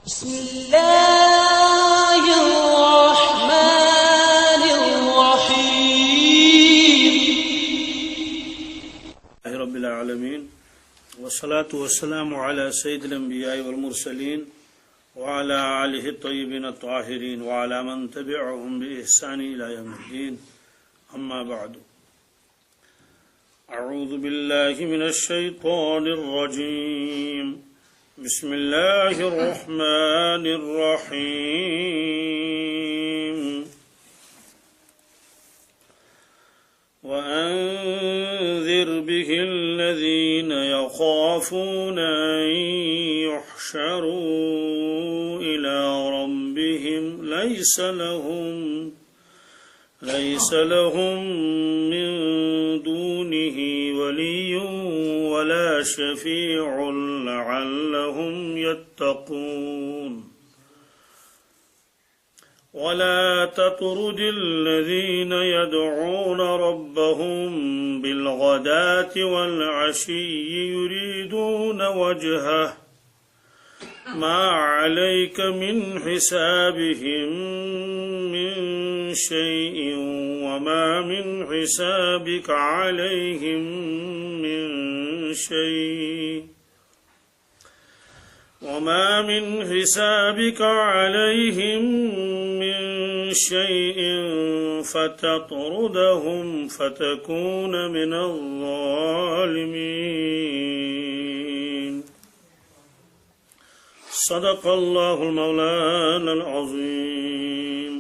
بسم الله الرحمن الرحيم رب العالمين والصلاة والسلام على سيد الأنبياء والمرسلين وعلى آله الطيبين الطاهرين وعلى من تبعهم بإحسان إلى يوم الدين أما بعد أعوذ بالله من الشيطان الرجيم بسم الله الرحمن الرحيم وأنذر به الذين يخافون أن يحشروا إلى ربهم ليس لهم من دونه ولي ولا شفيع لعلهم يتقون ولا تطرد الذين يدعون ربهم بالغداة والعشي يريدون وجهه ما عليك من حسابهم من شيء وما من حسابك عليهم من شيء فتطردهم فتكون من الظالمين صدق الله المولانا العظيم.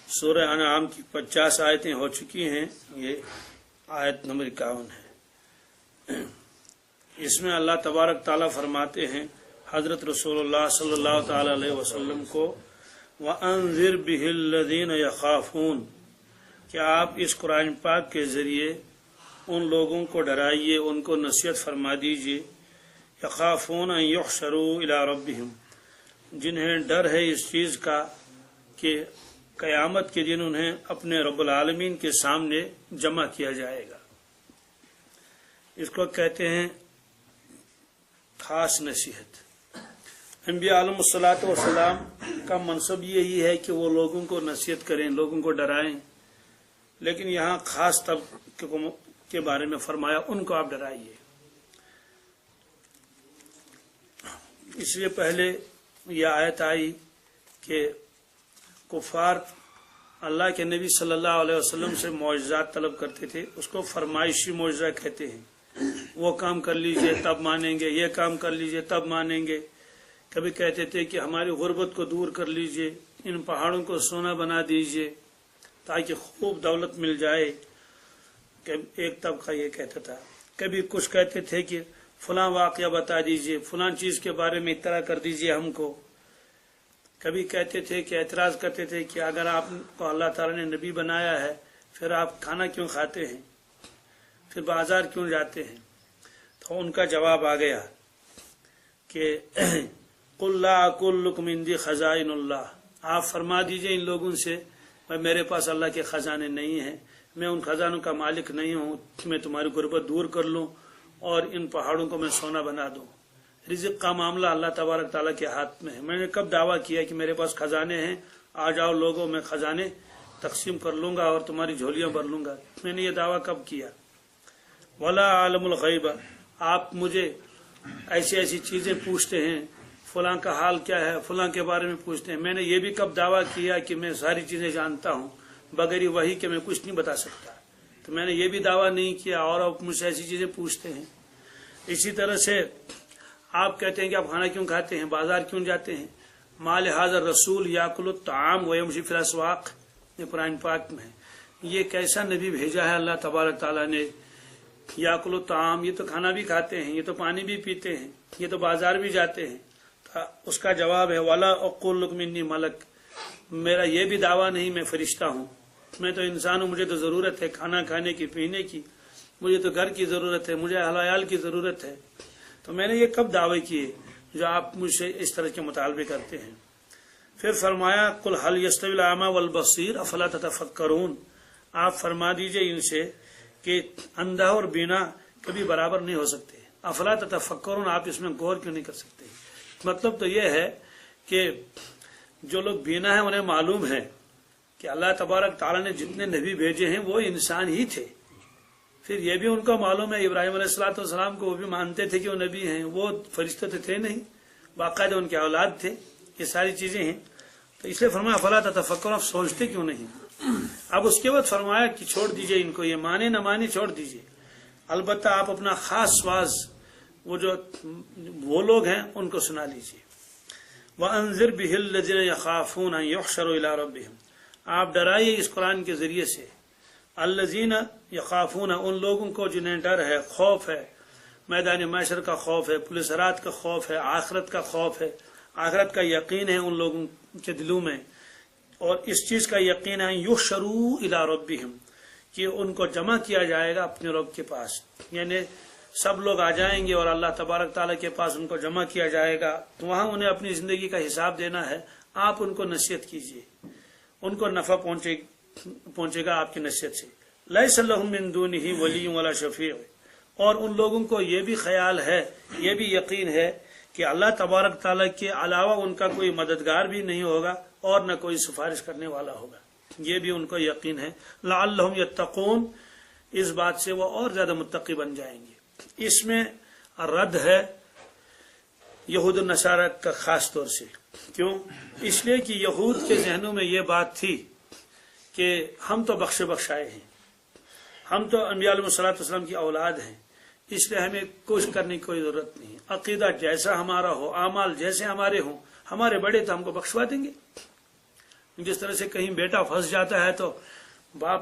سورہ انعام کی 50 آیتیں ہو چکی ہیں، یہ آیت نمبر 51 ہے۔ اس میں اللہ تبارک تعالیٰ فرماتے ہیں حضرت رسول اللہ صلی اللہ تعالی علیہ وسلم کو وَأَنذِرْ بِهِ الَّذِينَ يَخَافُونَ کہ آپ اس قرآن پاک کے ذریعے ان لوگوں کو ڈرائیے، ان کو نصیحت فرما دیجیے، یخافون ان یحشروا الی ربہم، جنہیں ڈر ہے اس چیز کا کہ قیامت کے دن انہیں اپنے رب العالمین کے سامنے جمع کیا جائے گا۔ اس کو کہتے ہیں خاص نصیحت۔ انبیاء علیہ الصلوۃ والسلام کا منصب یہی ہے کہ وہ لوگوں کو نصیحت کریں، لوگوں کو ڈرائیں، لیکن یہاں خاص طبقے کے بارے میں فرمایا ان کو آپ ڈرائیے۔ اس لیے پہلے یہ آیت آئی کہ کفار اللہ کے نبی صلی اللہ علیہ وسلم سے معجزات طلب کرتے تھے، اس کو فرمائشی معجزہ کہتے ہیں۔ وہ کام کر لیجئے تب مانیں گے، یہ کام کر لیجئے تب مانیں گے۔ کبھی کہتے تھے کہ ہماری غربت کو دور کر لیجئے، ان پہاڑوں کو سونا بنا دیجئے تاکہ خوب دولت مل جائے۔ ایک طبقہ یہ کہتا تھا۔ کبھی کچھ کہتے تھے کہ فلاں واقعہ بتا دیجئے، فلاں چیز کے بارے میں اطلاع کر دیجئے ہم کو۔ کبھی کہتے تھے کہ اعتراض کرتے تھے کہ اگر آپ کو اللہ تعالیٰ نے نبی بنایا ہے پھر آپ کھانا کیوں کھاتے ہیں، پھر بازار کیوں جاتے ہیں؟ تو ان کا جواب آ گیا کہ قل لا اقول لکم عندی خزائن اللہ، آپ فرما دیجئے ان لوگوں سے میرے پاس اللہ کے خزانے نہیں ہیں، میں ان خزانوں کا مالک نہیں ہوں، میں تمہاری غربت دور کر لوں اور ان پہاڑوں کو میں سونا بنا دوں۔ رزق کا معاملہ اللہ تبارک تعالیٰ کے ہاتھ میں ہے۔ میں نے کب دعویٰ کیا کہ میرے پاس خزانے ہیں، آ جاؤ لوگوں، میں خزانے تقسیم کر لوں گا اور تمہاری جھولیاں بھر لوں گا؟ میں نے یہ دعویٰ کب کیا؟ ولا عالم الغیب، آپ مجھے ایسی چیزیں پوچھتے ہیں، فلاں کا حال کیا ہے، فلاں کے بارے میں پوچھتے ہیں۔ میں نے یہ بھی کب دعویٰ کیا کہ میں ساری چیزیں جانتا ہوں بغیر وحی کہ میں کچھ نہیں بتا سکتا؟ تو میں نے یہ بھی دعویٰ نہیں کیا اور آپ مجھ سے ایسی چیزیں پوچھتے ہیں۔ اسی طرح سے آپ کہتے ہیں کہ آپ کھانا کیوں کھاتے ہیں، بازار کیوں جاتے ہیں؟ مال حاضر رسول یاکل الطعام ویمشی فی الاسواق، یہ قرآن پاک میں ہے۔ یہ کیسا نبی بھیجا ہے اللہ تبارک تعالیٰ نے؟ یاکل الطعام، یہ تو کھانا بھی کھاتے ہیں، یہ تو پانی بھی پیتے ہیں، یہ تو بازار بھی جاتے ہیں۔ اس کا جواب ہے ولا اقول لکم انی ملک، میرا یہ بھی دعویٰ نہیں میں فرشتہ ہوں، میں تو انسان ہوں، مجھے تو ضرورت ہے کھانا کھانے کی، پینے کی، مجھے تو گھر کی ضرورت ہے، مجھے اہل عیال کی ضرورت ہے۔ تو میں نے یہ کب دعوے کیے جو آپ مجھ سے اس طرح کے مطالبے کرتے ہیں؟ پھر فرمایا قل هل يستوي الاعمى والبصير افلا تتفکرون، آپ فرما دیجئے ان سے کہ اندھا اور بینا کبھی برابر نہیں ہو سکتے، افلا تتفکرون، آپ اس میں غور کیوں نہیں کر سکتے؟ مطلب تو یہ ہے کہ جو لوگ بینا ہیں انہیں معلوم ہے کہ اللہ تبارک تعالیٰ نے جتنے نبی بھیجے ہیں وہ انسان ہی تھے. پھر یہ بھی ان کو معلوم ہے، ابراہیم علیہ الصلوۃ والسلام کو وہ بھی مانتے تھے کہ وہ نبی ہیں، وہ فرشتے تو تھے نہیں، باقاعدہ ان کے اولاد تھے. یہ ساری چیزیں ہیں. تو اس لیے فرمایا افلا تتفکرون، آپ سوچتے کیوں نہیں؟ اب اس کے بعد فرمایا کہ چھوڑ دیجئے ان کو، یہ مانے نہ مانے چھوڑ دیجئے. البتہ آپ اپنا خاص واز وہ لوگ ہیں ان کو سنا لیجئے. وَأَنذِرْ بِهِ الَّذِينَ يَخَافُونَ أَن يُحْشَرُوا إِلَىٰ رَبِّهِمْ، آپ ڈرائیے اس قرآن کے ذریعے سے الذین یخافون، ان لوگوں کو جنہیں ڈر ہے، خوف ہے، میدان محشر کا خوف ہے، پولیس رات کا خوف ہے، آخرت کا خوف ہے، آخرت کا یقین ہے ان لوگوں کے دلوں میں، اور اس چیز کا یقین ہے یحشروا الی ربہم، کہ ان کو جمع کیا جائے گا اپنے رب کے پاس. یعنی سب لوگ آ جائیں گے اور اللہ تبارک تعالیٰ کے پاس ان کو جمع کیا جائے گا، تو وہاں انہیں اپنی زندگی کا حساب دینا ہے. آپ ان کو نصیحت کیجیے، ان کو نفع پہنچے گا آپ کی نصیحت سے. لیس لہم من دونہ ولی ولا شفیع، اور ان لوگوں کو یہ بھی خیال ہے، یہ بھی یقین ہے کہ اللہ تبارک تعالیٰ کے علاوہ ان کا کوئی مددگار بھی نہیں ہوگا اور نہ کوئی سفارش کرنے والا ہوگا. یہ بھی ان کو یقین ہے. لعلہم یتقون، اس بات سے وہ اور زیادہ متقی بن جائیں گے. اس میں رد ہے یہود و نصارہ کا خاص طور سے. کیوں؟ اس لیے کہ یہود کے ذہنوں میں یہ بات تھی کہ ہم تو بخشائے ہیں، ہم تو انبیاء علیہ الصلوۃ والسلام کی اولاد ہیں، اس لیے ہمیں کچھ کرنے کی کوئی ضرورت نہیں. عقیدہ جیسا ہمارا ہو، اعمال جیسے ہمارے ہوں، ہمارے بڑے تو ہم کو بخشوا دیں گے. جس طرح سے کہیں بیٹا پھنس جاتا ہے تو باپ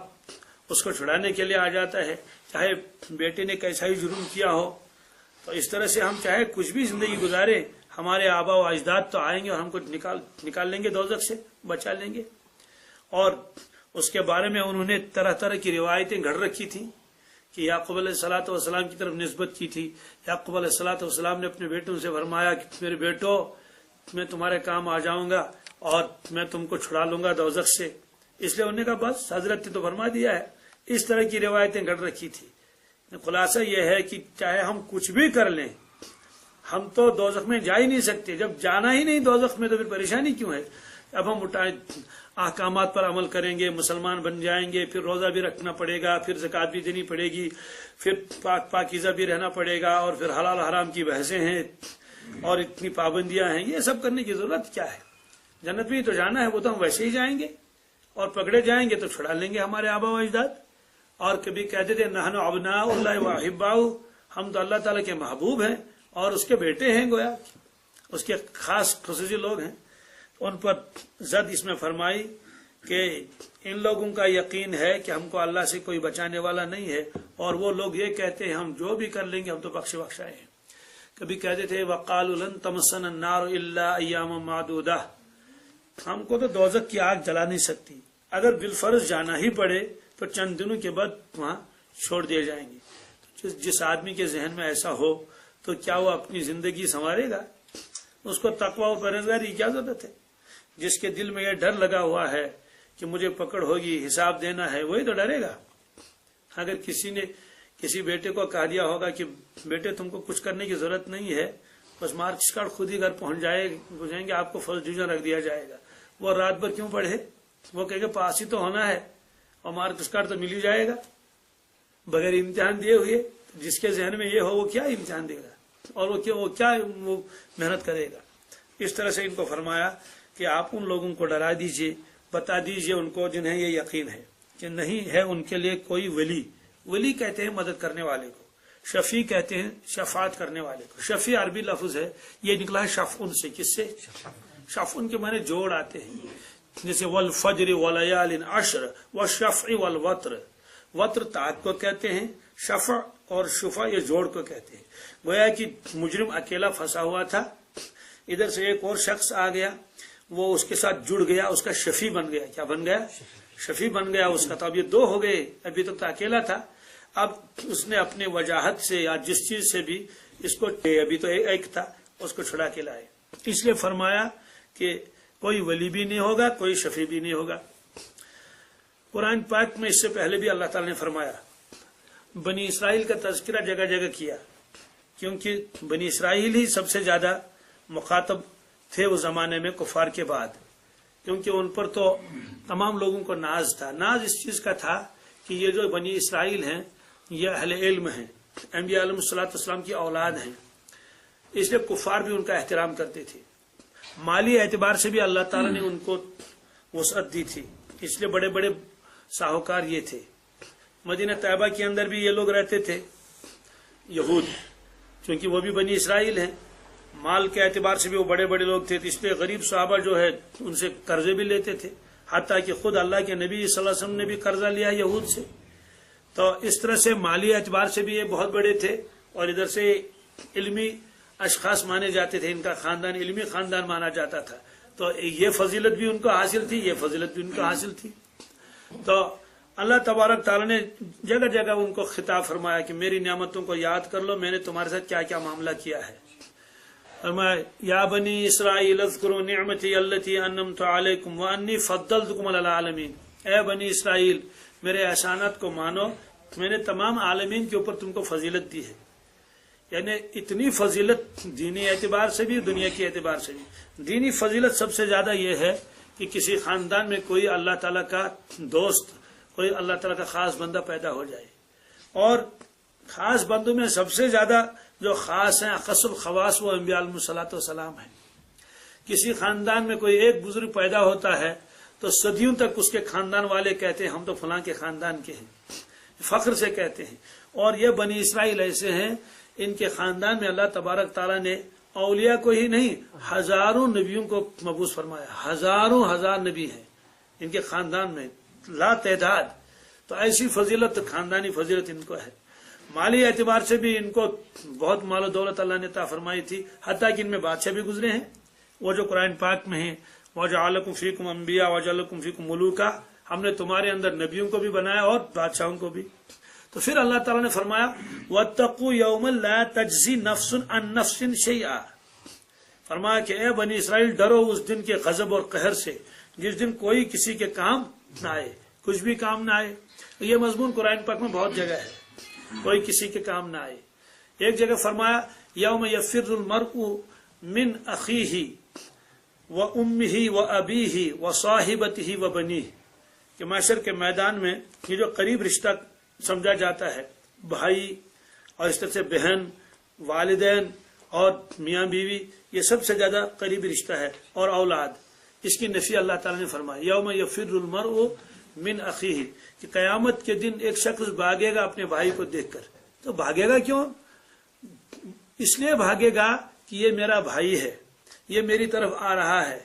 اس کو چھڑانے کے لیے آ جاتا ہے، چاہے بیٹے نے کیسا ہی جرم کیا ہو. تو اس طرح سے ہم چاہے کچھ بھی زندگی گزارے، ہمارے آبا و اجداد تو آئیں گے اور ہم کو نکال لیں گے دوزخ سے، بچا لیں گے. اور اس کے بارے میں انہوں نے طرح طرح کی روایتیں گھڑ رکھی تھیں کہ یعقوب علیہ الصلوۃ والسلام کی طرف نسبت کی تھی. یعقوب علیہ الصلوۃ والسلام نے اپنے بیٹوں سے فرمایا کہ میرے بیٹو، میں تمہارے کام آ جاؤں گا اور میں تم کو چھڑا لوں گا دوزخ سے. اس لیے انہوں نے کہا بس حضرت نے تو فرما دیا ہے. اس طرح کی روایتیں گھڑ رکھی تھی. خلاصہ یہ ہے کہ چاہے ہم کچھ بھی کر لیں، ہم تو دوزخ میں جا ہی نہیں سکتے. جب جانا ہی نہیں دوزخ میں تو پھر پریشانی کیوں ہے؟ اب ہم احکامات پر عمل کریں گے، مسلمان بن جائیں گے، پھر روزہ بھی رکھنا پڑے گا، پھر زکوٰۃ بھی دینی پڑے گی، پھر پاکیزہ بھی رہنا پڑے گا، اور پھر حلال حرام کی بحثیں ہیں اور اتنی پابندیاں ہیں. یہ سب کرنے کی ضرورت کیا ہے؟ جنت بھی تو جانا ہے، وہ تو ہم ویسے ہی جائیں گے، اور پکڑے جائیں گے تو چھڑا لیں گے ہمارے آبا و اجداد. اور کبھی کہتے تھے نحن ابناء اللہ و احباؤہ، ہم تو اللہ تعالیٰ کے محبوب ہیں اور اس کے بیٹے ہیں، گویا اس کے خاص خصوصی لوگ ہیں. ان پر زد اس میں فرمائی کہ ان لوگوں کا یقین ہے کہ ہم کو اللہ سے کوئی بچانے والا نہیں ہے، اور وہ لوگ یہ کہتے ہیں ہم جو بھی کر لیں گے ہم تو بخشائے ہیں. کبھی کہتے تھے وقالوا لن تمسنا النار الا ایاما معدودہ، ہم کو تو دوزخ کی آگ جلا نہیں سکتی، اگر بالفرض جانا ہی پڑے تو چند دنوں کے بعد وہاں چھوڑ دیے جائیں گے. جس آدمی کے ذہن میں ایسا ہو تو کیا وہ اپنی زندگی سنوارے گا؟ اس کو تقوی و پرہیزگاری کی کیا ضرورت ہے؟ جس کے دل میں یہ ڈر لگا ہوا ہے کہ مجھے پکڑ ہوگی، حساب دینا ہے، وہی تو ڈرے گا. اگر کسی نے کسی بیٹے کو کہہ دیا ہوگا کہ بیٹے تم کو کچھ کرنے کی ضرورت نہیں ہے، بس مارکس کارڈ خود ہی گھر پہنچ جائیں گے، آپ کو فرسٹ ڈویژن رکھ دیا جائے گا، وہ رات بھر کیوں پڑھے؟ وہ کہے گا پاس ہی تو ہونا ہے اور مارکس کارڈ تو مل ہی جائے گا بغیر امتحان دیے ہوئے. جس کے ذہن میں یہ ہو وہ کیا امتحان دے گا اور وہ کیا محنت کرے گا؟ اس طرح سے ان کو فرمایا کہ آپ ان لوگوں کو ڈرا دیجئے، بتا دیجئے ان کو جنہیں یہ یقین ہے کہ نہیں ہے ان کے لیے کوئی ولی کہتے ہیں مدد کرنے والے کو، شفیع کہتے ہیں شفاعت کرنے والے کو. شفیع عربی لفظ ہے، یہ نکلا ہے شفعن سے. کس سے؟ شفعن کے معنی جوڑ آتے ہیں، جیسے والفجر ولیال عشر والشفع والوتر. وتر طاعت کو کہتے ہیں، شفع اور شفع یہ جوڑ کو کہتے ہیں. گویا کہ مجرم اکیلا پھنسا ہوا تھا، ادھر سے ایک اور شخص آ گیا، وہ اس کے ساتھ جڑ گیا، اس کا شفیع بن گیا. کیا بن گیا؟ شفیع بن گیا اس کا. تو اب یہ دو ہو گئے، ابھی تک تو اکیلا تھا، اب اس نے اپنے وجاہت سے یا جس چیز سے بھی اس کو، ابھی تو ایک تھا، اس کو چھڑا کے لائے. اس لیے فرمایا کہ کوئی ولی بھی نہیں ہوگا، کوئی شفیع بھی نہیں ہوگا. قرآن پاک میں اس سے پہلے بھی اللہ تعالی نے فرمایا، بنی اسرائیل کا تذکرہ جگہ جگہ کیا کیونکہ بنی اسرائیل ہی سب سے زیادہ مخاطب تھے اس زمانے میں کفار کے بعد، کیونکہ ان پر تو تمام لوگوں کو ناز تھا۔ ناز اس چیز کا تھا کہ یہ جو بنی اسرائیل ہیں یہ اہل علم ہیں، انبیاء علیہ الصلوۃ والسلام کی اولاد ہیں، اس لیے کفار بھی ان کا احترام کرتے تھے۔ مالی اعتبار سے بھی اللہ تعالیٰ نے ان کو وسعت دی تھی، اس لیے بڑے بڑے ساہوکار یہ تھے۔ مدینہ طیبہ کے اندر بھی یہ لوگ رہتے تھے، یہود، چونکہ وہ بھی بنی اسرائیل ہیں، مال کے اعتبار سے بھی وہ بڑے بڑے لوگ تھے، تو اس لیے غریب صحابہ جو ہے ان سے قرضے بھی لیتے تھے، حتیٰ کہ خود اللہ کے نبی صلی اللہ علیہ وسلم نے بھی قرضہ لیا یہود سے۔ تو اس طرح سے مالی اعتبار سے بھی یہ بہت بڑے تھے، اور ادھر سے علمی اشخاص مانے جاتے تھے، ان کا خاندان علمی خاندان مانا جاتا تھا، تو یہ فضیلت بھی ان کو حاصل تھی، یہ فضیلت بھی ان کو حاصل تھی۔ تو اللہ تبارک تعالیٰ نے جگہ جگہ ان کو خطاب فرمایا کہ میری نعمتوں کو یاد کر لو، میں نے تمہارے ساتھ کیا کیا معاملہ کیا ہے۔ فرمایا یا بنی اسرائیل اذکروا نعمتی التی انعمت علیکم وانی فضلتکم علی العالمین، اے بنی اسرائیل میرے احسانات کو مانو، میں نے تمام عالمین کے اوپر تم کو فضیلت دی ہے۔ یعنی اتنی فضیلت دینی اعتبار سے بھی دنیا کے اعتبار سے بھی۔ دینی فضیلت سب سے زیادہ یہ ہے کہ کسی خاندان میں کوئی اللہ تعالیٰ کا دوست، کوئی اللہ تعالیٰ کا خاص بندہ پیدا ہو جائے، اور خاص بندوں میں سب سے زیادہ جو خاص ہیں اخص الخواص وہ انبیاء علیہ الصلوۃ والسلام ہیں۔ کسی خاندان میں کوئی ایک بزرگ پیدا ہوتا ہے تو صدیوں تک اس کے خاندان والے کہتے ہیں ہم تو فلاں کے خاندان کے ہیں، فخر سے کہتے ہیں۔ اور یہ بنی اسرائیل ایسے ہیں، ان کے خاندان میں اللہ تبارک تعالیٰ نے اولیاء کو ہی نہیں ہزاروں نبیوں کو مبعوث فرمایا، ہزار نبی ہیں ان کے خاندان میں لا تعداد۔ تو ایسی فضیلت، خاندانی فضیلت ان کو ہے۔ مالی اعتبار سے بھی ان کو بہت مال و دولت اللہ نے عطا فرمائی تھی، حتیٰ کہ ان میں بادشاہ بھی گزرے ہیں، وہ جو قرآن پاک میں ہیں وَجَعَلَكُمْ فِيكُمْ أَنْبِيَاءَ وَجَعَلَكُمْ فِيكُمْ مُلُوكًا، ہم نے تمہارے اندر نبیوں کو بھی بنایا اور بادشاہوں کو بھی۔ تو پھر اللہ تعالیٰ نے فرمایا وَاتَّقُوا يَوْمًا لَا تَجْزِي نَفْسٌ عَن نَفْسٍ شَيْئًا، فرمایا کہ اے بنی اسرائیل ڈرو اس دن کے غضب اور قہر سے جس دن کوئی کسی کے کام نہ آئے، کچھ بھی کام نہ آئے۔ یہ مضمون قرآن پاک میں بہت جگہ ہے، کوئی کسی کے کام نہ آئے۔ ایک جگہ فرمایا یوم یفر المرء من اخیہ وامہ وابیہ وصاحبتہ وبنیہ، کہ معاشر کے میدان میں یہ جو قریب رشتہ سمجھا جاتا ہے، بھائی اور اس طرح سے بہن، والدین اور میاں بیوی، یہ سب سے زیادہ قریبی رشتہ ہے، اور اولاد، اس کی نفی اللہ تعالیٰ نے فرمایا یوم یفر المرء من اخیہ، کہ قیامت کے دن ایک شخص بھاگے گا اپنے بھائی کو دیکھ کر۔ تو بھاگے گا کیوں؟ اس لیے بھاگے گا کہ یہ میرا بھائی ہے، یہ میری طرف آ رہا ہے،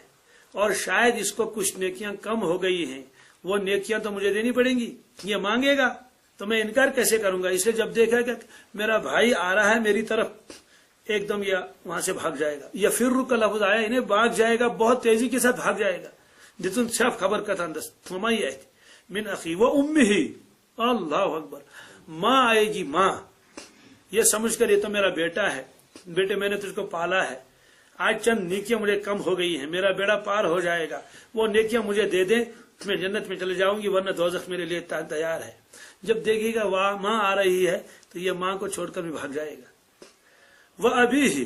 اور شاید اس کو کچھ نیکیاں کم ہو گئی ہیں، وہ نیکیاں تو مجھے دینی پڑیں گی، یہ مانگے گا تو میں انکار کیسے کروں گا؟ اس لیے جب دیکھا کہ میرا بھائی آ رہا ہے میری طرف، ایک دم یہ وہاں سے بھاگ جائے گا۔ یا فر کا لفظ آیا، انہیں بھاگ جائے گا، بہت تیزی کے ساتھ بھاگ جائے گا۔ جتن صاف خبر کا تھا ممائی آئی تھی من اخی وہ امہ، اللہ اکبر، ماں آئے گی، ماں یہ سمجھ کر یہ تو میرا بیٹا ہے، بیٹے میں نے تجھ کو پالا ہے، آج چند نیکیاں مجھے کم ہو گئی ہیں، میرا بیڑا پار ہو جائے گا، وہ نیکیاں مجھے دے دیں، میں جنت میں چلے جاؤں گی، ورنہ دوزخ میرے لیے تیار ہے۔ جب دیکھے گا ماں آ رہی ہے تو یہ ماں کو چھوڑ کر بھی بھاگ جائے گا۔ وہ ابھی ہی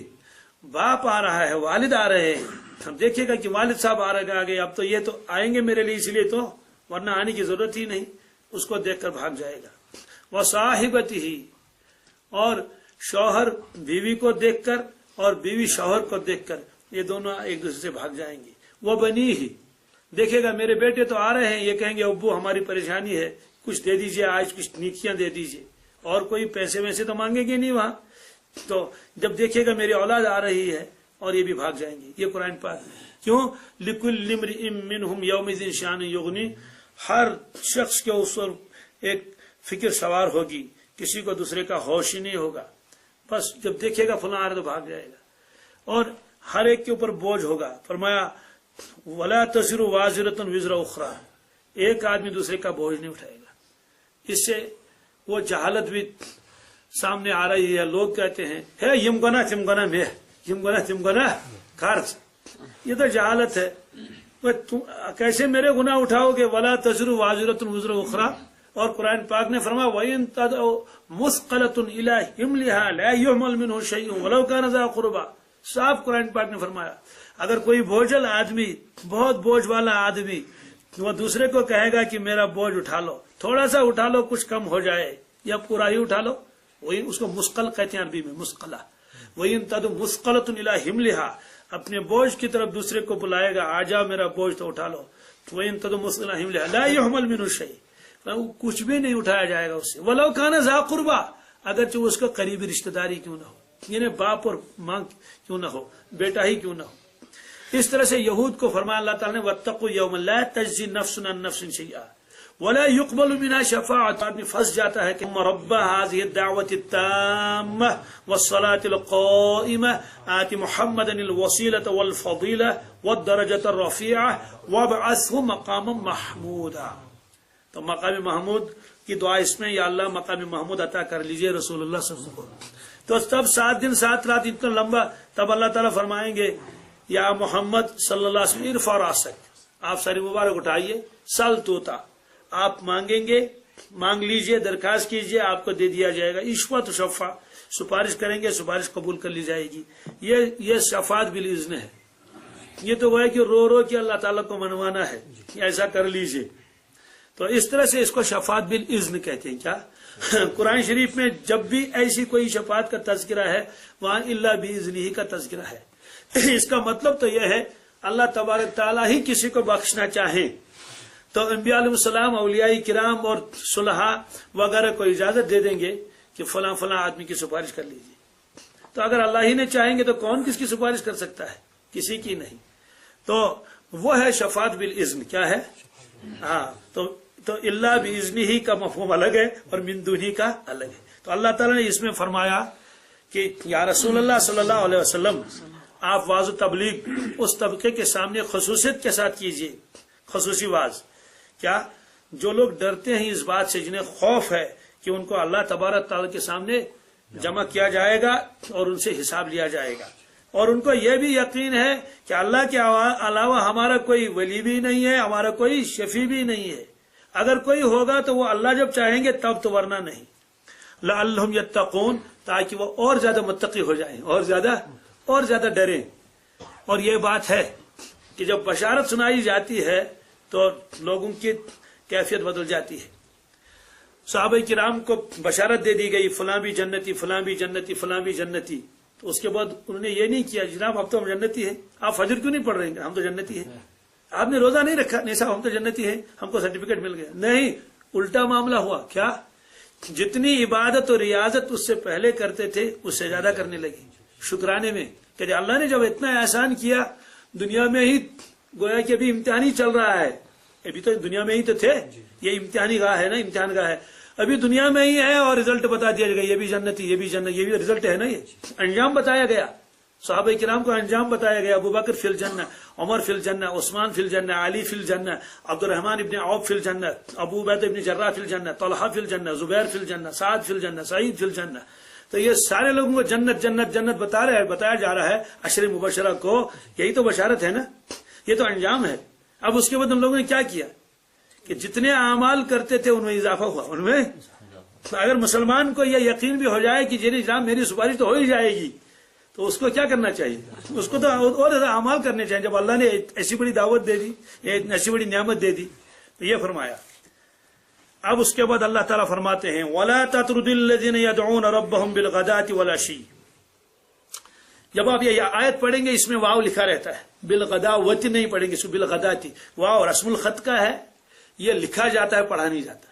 باپ آ رہا ہے، والد آ رہے ہیں، ہم دیکھے گا کہ والد صاحب آ رہے آگے، اب تو یہ تو آئیں گے میرے لیے، اس لیے تو ورنہ آنے کی ضرورت ہی نہیں، اس کو دیکھ کر بھاگ جائے گا۔ وہ صاحبتہ، اور شوہر بیوی کو دیکھ کر اور بیوی شوہر کو دیکھ کر یہ دونوں ایک دوسرے سے بھاگ جائیں گے۔ وہ بنی ہی، دیکھے گا میرے بیٹے تو آ رہے ہیں، یہ کہیں گے ابو ہماری پریشانی ہے، کچھ دے دیجئے، آج کچھ نیکیاں دے دیجئے، اور کوئی پیسے ویسے تو مانگیں گے نہیں وہاں۔ تو جب دیکھے گا میری اولاد آ رہی ہے اور یہ بھی بھاگ جائیں گے۔ یہ قرآن پاک کیوں؟ لِكُلِّ امْرِئٍ مِّنْهُمْ يَوْمَئِذٍ شَأْنٌ يُغْنِيهِ، ہر شخص کے اس وقت ایک فکر سوار ہوگی، کسی کو دوسرے کا ہوش ہی نہیں ہوگا، بس جب دیکھے گا فلاں آ رہا تو بھاگ جائے گا، اور ہر ایک کے اوپر بوجھ ہوگا۔ فرمایا وَلَا تَزِرُ وَازِرَةٌ وِزْرَ أُخْرَىٰ، ایک آدمی دوسرے کا بوجھ نہیں اٹھائے گا۔ اس سے وہ جہالت بھی سامنے آ رہی ہے، لوگ کہتے ہیں ہے یم گنا تم گنا میں، یم گنا تم گنا خرچ، یہ تو جہالت ہے۔ کیسے میرے گناہ اٹھاؤ گے؟ وَلَا تَزِرُ وَازِرَةٌ وِزْرَ أُخْرَىٰ، اور قرآن پاک نے فرمایا وَإِن تَدْعُ مُثْقَلَةٌ إِلَىٰ حِمْلِهَا لَا يُحْمَلْ مِنْهُ شَيْءٌ وَلَوْ كَانَ ذَا قُرْبَىٰ. صاف قرآن پاک نے فرمایا اگر کوئی بوجھل آدمی، بہت بوجھ والا آدمی، وہ دوسرے کو کہے گا کہ میرا بوجھ اٹھا لو، تھوڑا سا اٹھا لو، کچھ کم ہو جائے یا پورا ہی اٹھا لو، وہی اس کو مثقل کہتے ہیں عربی میں، مثقلہ. وَإِن تَدْعُ مُثْقَلَةٌ إِلَىٰ حِمْلِهَا، اپنے بوجھ کی طرف دوسرے کو بلائے گا، آ جاؤ میرا بوجھ تو اٹھا لو. وَإِن تَدْعُ مُثْقَلَةٌ إِلَىٰ حِمْلِهَا لَا يُحْمَلْ مِنْهُ شَيْءٌ، کچھ بھی نہیں اٹھایا جائے گا اس سے. وَلَوْ كَانَ ذَا قُرْبَىٰ، اگرچہ اس کا قریبی رشتہ داری کیوں نہ ہو، یعنی باپ اور ماں کیوں نہ ہو، بیٹا ہی کیوں نہ ہو. اس طرح سے یہود کو فرمایا اللہ تعالیٰ نے وَاتَّقُوا يَوْمًا لَا تَجْزِي نَفْسٌ عَن نَفْسٍ شَيْئًا وَلَا يُقْبَلُ مِنْهَا شَفَاعَةٌ. آدمی پھنس جاتا ہے کہ رَبَّ هَٰذِهِ الدَّعْوَةِ التَّامَّةِ وَالصَّلَاةِ الْقَائِمَةِ آتِ مُحَمَّدًا الْوَسِيلَةَ وَالْفَضِيلَةَ وَالدَّرَجَةَ الرَّفِيعَةَ وَابْعَثْهُ مَقَامًا مَحْمُودًا. تو مقام محمود کی دعا اس میں، یا اللہ مقام محمود عطا کر لیجئے رسول اللہ صلی اللہ علیہ وسلم. تو تب 7 دن 7 رات اتنا لمبا، تب اللہ تعالیٰ فرمائیں گے یا محمد صلی اللہ علیہ وسلم ارفع راسک، آپ ساری مبارک اٹھائیے، سل توتا، آپ مانگیں گے، مانگ لیجئے، درخواست کیجئے، آپ کو دے دیا جائے گا. اشفع تو شفا، سفارش کریں گے، سفارش قبول کر لی جائے گی. یہ شفاعت بالاذن ہے. یہ تو وہ ہے کہ رو رو کے اللہ تعالیٰ کو منوانا ہے کہ ایسا کر لیجئے. تو اس طرح سے اس کو شفاعت بالاذن کہتے ہیں. کیا قرآن شریف میں جب بھی ایسی کوئی شفاعت کا تذکرہ ہے وہاں الا باذنہ کا تذکرہ ہے. اس کا مطلب تو یہ ہے اللہ تبارک تعالیٰ ہی کسی کو بخشنا چاہیں تو انبیاء علیہ السلام، اولیاء کرام اور صلحاء وغیرہ کو اجازت دے دیں گے کہ فلاں فلاں آدمی کی سفارش کر لیجیے. تو اگر اللہ ہی نے چاہیں گے تو کون کس کی سفارش کر سکتا ہے؟ کسی کی نہیں. تو وہ ہے شفاعت بالاذن. کیا ہے؟ ہاں، تو اللہ باذنہ کا مفہوم الگ ہے اور من دونہ کا الگ ہے. تو اللہ تعالیٰ نے اس میں فرمایا کہ یا رسول اللہ صلی اللہ علیہ وسلم آپ واعظ و تبلیغ اس طبقے کے سامنے خصوصیت کے ساتھ کیجیے، خصوصی واعظ. کیا؟ جو لوگ ڈرتے ہیں اس بات سے، جنہیں خوف ہے کہ ان کو اللہ تبارک تعالیٰ کے سامنے جمع کیا جائے گا اور ان سے حساب لیا جائے گا، اور ان کو یہ بھی یقین ہے کہ اللہ کے علاوہ ہمارا کوئی ولی بھی نہیں ہے، ہمارا کوئی شفیع بھی نہیں ہے. اگر کوئی ہوگا تو وہ اللہ جب چاہیں گے تب، تو ورنہ نہیں. لعلہم یتقون، تاکہ وہ اور زیادہ متقی ہو جائیں، اور زیادہ ڈریں. اور یہ بات ہے کہ جب بشارت سنائی جاتی ہے تو لوگوں کی کیفیت بدل جاتی ہے. صحابہ کرام کو بشارت دے دی گئی فلاں بھی جنتی، فلاں بھی جنتی، فلاں بھی جنتی. تو اس کے بعد انہوں نے یہ نہیں کیا جناب اب تو ہم جنتی ہیں، آپ فجر کیوں نہیں پڑھ رہے ہیں؟ ہم تو جنتی ہیں. آپ نے روزہ نہیں رکھا؟ نہیں صاحب ہم تو جنتی ہیں، ہم کو سرٹیفکیٹ مل گیا. نہیں، الٹا معاملہ ہوا. کیا؟ جتنی عبادت اور ریاضت اس سے پہلے کرتے تھے اس سے زیادہ کرنے لگے شکرانے میں، کہ اللہ نے جب اتنا احسان کیا، دنیا میں ہی گویا کہ ابھی امتحان ہی چل رہا ہے، ابھی تو دنیا میں ہی تو تھے، یہ امتحانی گاہ ہے نا، امتحان گاہ ہے، ابھی دنیا میں ہی ہے اور رزلٹ بتا دیا گیا، یہ بھی جنتی، یہ بھی جنت، یہ بھی رزلٹ ہے نا، یہ انجام بتایا گیا. صحابہ کرام کو انجام بتایا گیا. ابو بکر فی الجنہ، عمر فی الجنہ، عثمان فی الجنہ، علی فی الجنہ، عبد الرحمن ابن عوف فی الجنہ، ابو عبیدہ ابن جراح فی الجنہ، طلحہ فی الجنہ، زبیر فی الجنہ، سعد فی الجنہ، سعید فی الجنہ. تو یہ سارے لوگوں کو جنت جنت جنت بتایا جا رہا ہے. عشر مبشرہ کو یہی تو بشارت ہے نا، یہ تو انجام ہے. اب اس کے بعد ان لوگوں نے کیا کیا کہ جتنے اعمال کرتے تھے ان میں اضافہ ہوا. ان میں اگر مسلمان کو یہ یقین بھی ہو جائے کہ جناب میری سفارش تو ہو ہی جائے گی، تو اس کو کیا کرنا چاہیے؟ اس کو تو اور زیادہ اعمال کرنے چاہیے. جب اللہ نے ایسی بڑی دعوت دے دی، ایسی بڑی نعمت دے دی، تو یہ فرمایا. اب اس کے بعد اللہ تعالیٰ فرماتے ہیں وَلَا تَطْرُدِ الَّذِينَ يَدْعُونَ رَبَّهُمْ بِالْغَدَاةِ وَالْعَشِيِّ. جب آپ یہ آیت پڑھیں گے اس میں واو لکھا رہتا ہے، بالغداوتی نہیں پڑھیں گے، اس کو بالغداتی. واو رسم الخط کا ہے، یہ لکھا جاتا ہے، پڑھا نہیں جاتا.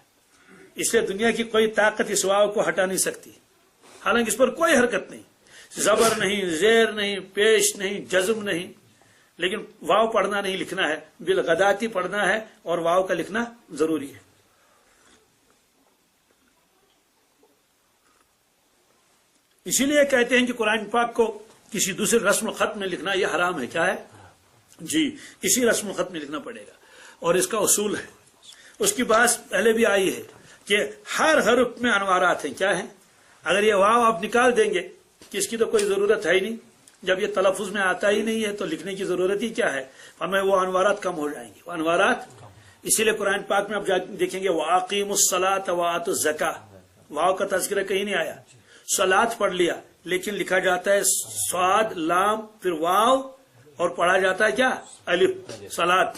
اس لیے دنیا کی کوئی طاقت اس واو کو ہٹا نہیں سکتی، حالانکہ اس پر کوئی حرکت نہیں، زبر نہیں، زیر نہیں، پیش نہیں، جزم نہیں، لیکن واو پڑھنا نہیں، لکھنا ہے. بالغداتی پڑھنا ہے اور واو کا لکھنا ضروری ہے. اسی لیے کہتے ہیں کہ قرآن پاک کو کسی دوسرے رسم الخط میں لکھنا یہ حرام ہے. کیا ہے؟ جی، اسی رسم الخط میں لکھنا پڑے گا. اور اس کا اصول ہے، اس کی بات پہلے بھی آئی ہے کہ ہر حرف میں انوارات ہیں. کیا ہیں؟ اگر یہ واو آپ نکال دیں گے کہ اس کی تو کوئی ضرورت ہے ہی نہیں، جب یہ تلفظ میں آتا ہی نہیں ہے تو لکھنے کی ضرورت ہی کیا ہے؟ ہمیں وہ انوارات کم ہو جائیں گے. وہ انوارات اسی لیے قرآن پاک میں آپ دیکھیں گے وَأَقِيمُوا الصَّلَاةَ وَآتُوا الزَّكَاةَ، واو کا تذکرہ کہیں نہیں آیا. صلات پڑھ لیا لیکن لکھا جاتا ہے صاد لام پھر واو اور پڑھا جاتا ہے کیا الف صلات.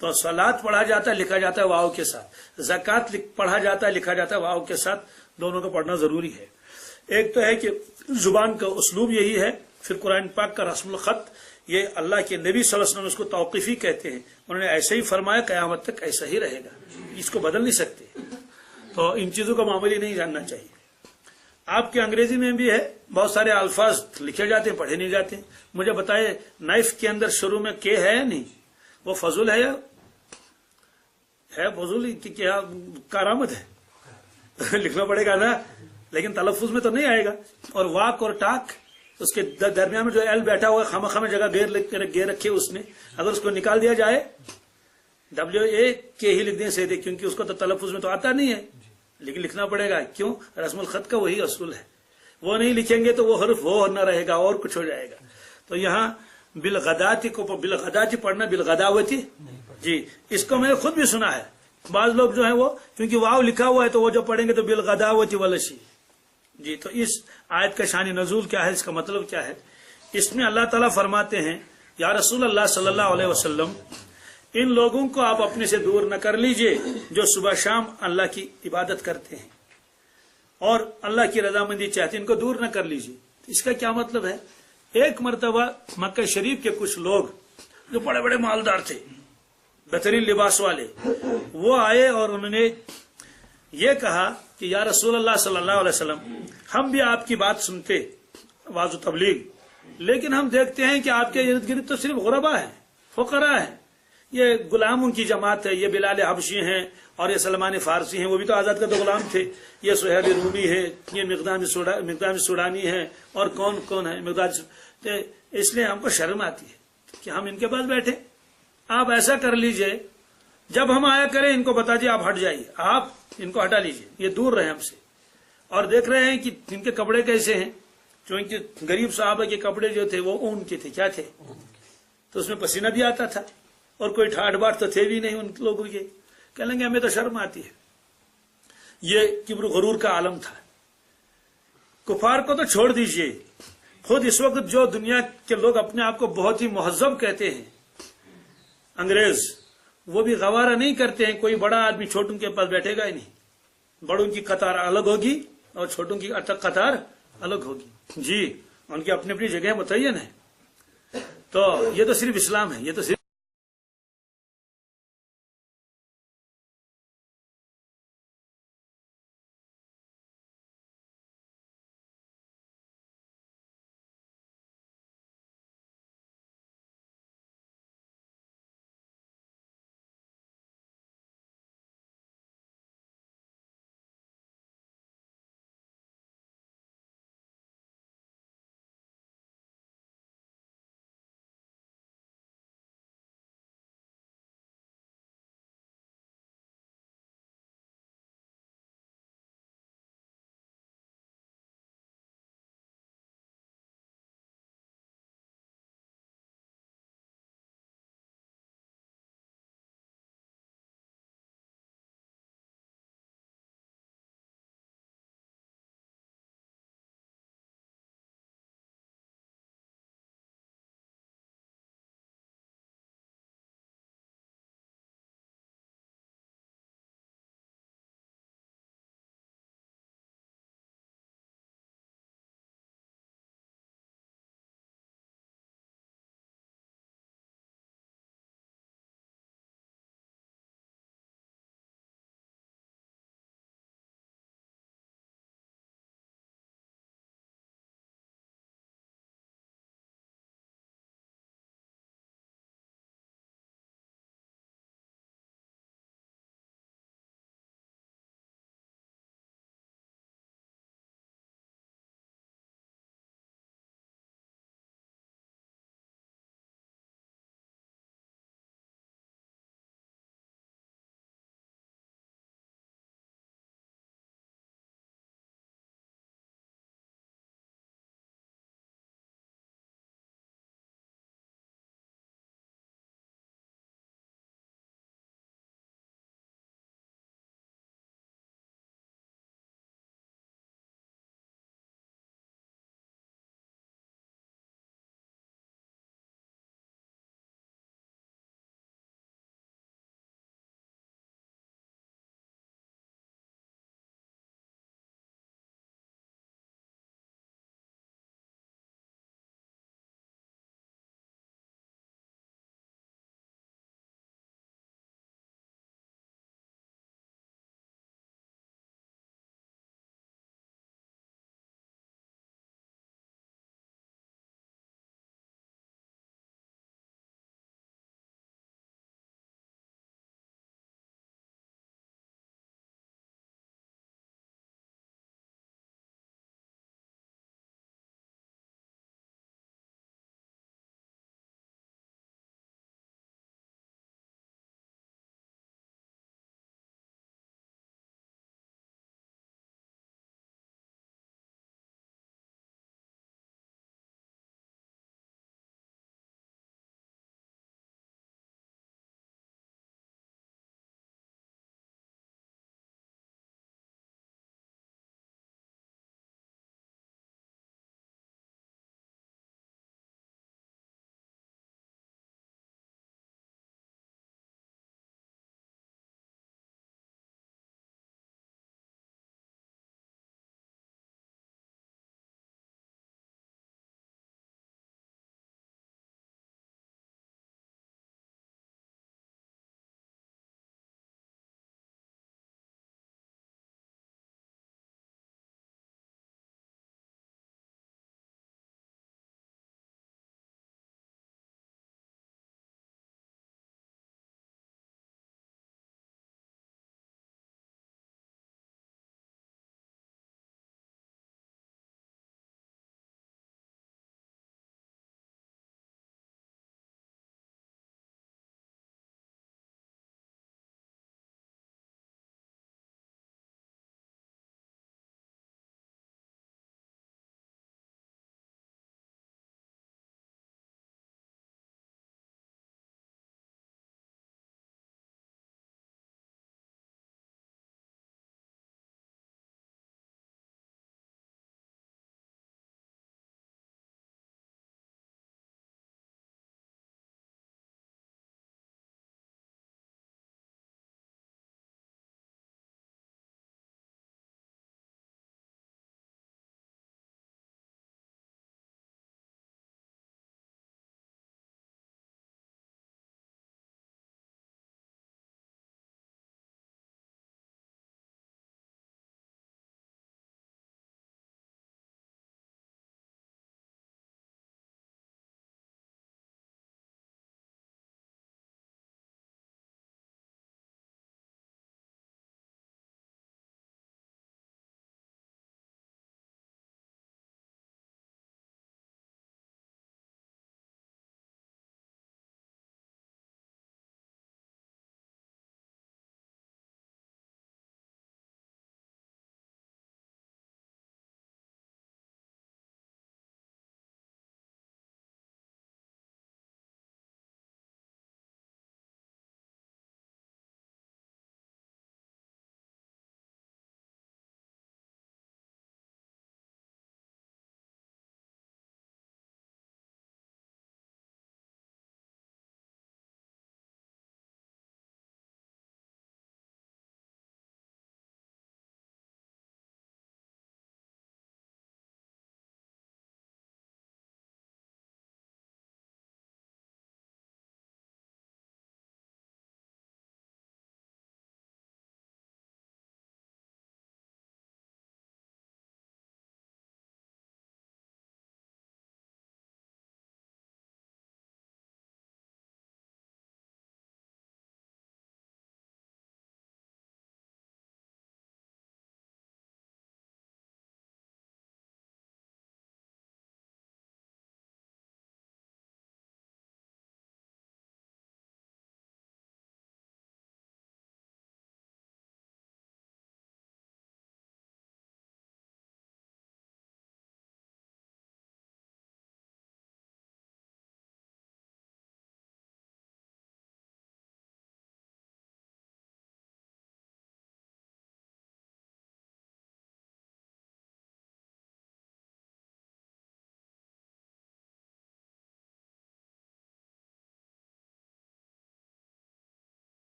تو صلات پڑھا جاتا ہے لکھا جاتا ہے واو کے ساتھ، زکات پڑھا جاتا ہے لکھا جاتا ہے واو کے ساتھ. دونوں کو پڑھنا ضروری ہے. ایک تو ہے کہ زبان کا اسلوب یہی ہے، پھر قرآن پاک کا رسم الخط، یہ اللہ کے نبی صلی اللہ علیہ وسلم اس کو توقیفی کہتے ہیں. انہوں نے ایسے ہی فرمایا، قیامت تک ایسا ہی رہے گا، اس کو بدل نہیں سکتے. تو ان چیزوں کا معاملہ نہیں جاننا چاہیے. آپ کے انگریزی میں بھی ہے بہت سارے الفاظ لکھے جاتے ہیں پڑھے نہیں جاتے. مجھے بتائے نائف کے اندر شروع میں کے ہے یا نہیں؟ وہ فضول ہے یا ہے فضول کی کیا کارآمد ہے؟ لکھنا پڑے گا نا، لیکن تلفظ میں تو نہیں آئے گا. اور واک اور ٹاک، اس کے درمیان میں جو ایل بیٹھا ہوا ہے خامہ خامہ جگہ گیر رکھے اس نے، اگر اس کو نکال دیا جائے WA کے ہی لکھ دیں سیدھے، کیونکہ اس کو تو تلفظ میں تو آتا نہیں ہے، لیکن لکھنا پڑے گا. کیوں؟ رسم الخط کا وہی اصول ہے. وہ نہیں لکھیں گے تو وہ حرف وہ نہ رہے گا اور کچھ ہو جائے گا. تو یہاں بالغداتی کو بالغداتی پڑھنا بالغداوتی، جی اس کو میں نے خود بھی سنا ہے. بعض لوگ جو ہیں وہ کیونکہ واو لکھا ہوا ہے تو وہ جو پڑھیں گے تو بالغداوتی والشی. جی تو اس آیت کا شان نزول کیا ہے، اس کا مطلب کیا ہے؟ اس میں اللہ تعالیٰ فرماتے ہیں یا رسول اللہ صلی اللہ علیہ وسلم، ان لوگوں کو آپ اپنے سے دور نہ کر لیجئے جو صبح شام اللہ کی عبادت کرتے ہیں اور اللہ کی رضامندی چاہتے ہیں، ان کو دور نہ کر لیجئے. اس کا کیا مطلب ہے؟ ایک مرتبہ مکہ شریف کے کچھ لوگ جو بڑے بڑے مالدار تھے، بہترین لباس والے، وہ آئے اور انہوں نے یہ کہا کہ یا رسول اللہ صلی اللہ علیہ وسلم، ہم بھی آپ کی بات سنتے واضح تبلیغ، لیکن ہم دیکھتے ہیں کہ آپ کے ارد گرد تو صرف غربا ہیں، فقراء ہیں، یہ غلاموں کی جماعت ہے. یہ بلال حبشی ہیں اور یہ سلمان فارسی ہیں، وہ بھی تو آزاد کردہ غلام تھے. یہ سہیل رومی ہے، یہ مقدام سوڈانی ہے، اور کون کون ہے مقداد. اس لیے ہم کو شرم آتی ہے کہ ہم ان کے پاس بیٹھے. آپ ایسا کر لیجئے، جب ہم آیا کریں ان کو بتا دیجیے آپ ہٹ جائیے، آپ ان کو ہٹا لیجئے، یہ دور رہے ہم سے. اور دیکھ رہے ہیں کہ ان کے کپڑے کیسے ہیں، چونکہ غریب صحابہ کے کپڑے جو تھے وہ اون کے تھے. کیا تھے؟ تو اس میں پسینہ بھی آتا تھا اور کوئی ٹھاٹ باٹ تو تھے بھی نہیں ان لوگوں کے. کہہ لیں گے ہمیں تو شرم آتی ہے. یہ کبر غرور کا عالم تھا. کفار کو تو چھوڑ دیجئے، خود اس وقت جو دنیا کے لوگ اپنے آپ کو بہت ہی مہذب کہتے ہیں، انگریز، وہ بھی گوارا نہیں کرتے ہیں کوئی بڑا آدمی چھوٹوں کے پاس بیٹھے گا ہی نہیں. بڑوں کی قطار الگ ہوگی اور چھوٹوں کی قطار الگ ہوگی. جی ان کی اپنی اپنی جگہ متعین ہے. تو یہ تو صرف اسلام ہے، یہ تو صرف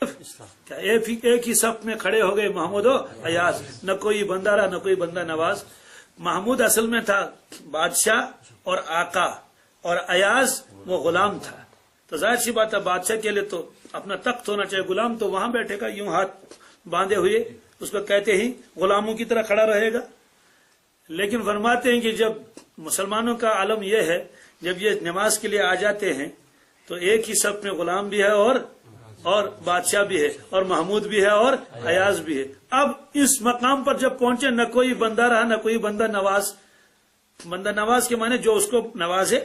کیا ایک ہی صف میں کھڑے ہو گئے محمود و ایاز، نہ کوئی بندہ رہا نہ کوئی بندہ نواز۔ محمود اصل میں تھا بادشاہ اور آقا، اور ایاز وہ غلام تھا۔ تو ظاہر سی بات ہے بادشاہ کے لیے تو اپنا تخت ہونا چاہیے، غلام تو وہاں بیٹھے گا یوں ہاتھ باندھے ہوئے، اس کو کہتے ہی غلاموں کی طرح کھڑا رہے گا۔ لیکن فرماتے ہیں کہ جب مسلمانوں کا عالم یہ ہے، جب یہ نماز کے لیے آ جاتے ہیں تو ایک ہی صف میں غلام بھی ہے اور بادشاہ بھی ہے، اور محمود بھی ہے اور ایاز بھی ہے۔ اب اس مقام پر جب پہنچے نہ کوئی بندہ رہا نہ کوئی بندہ نواز۔ بندہ نواز کے معنی جو اس کو نوازے،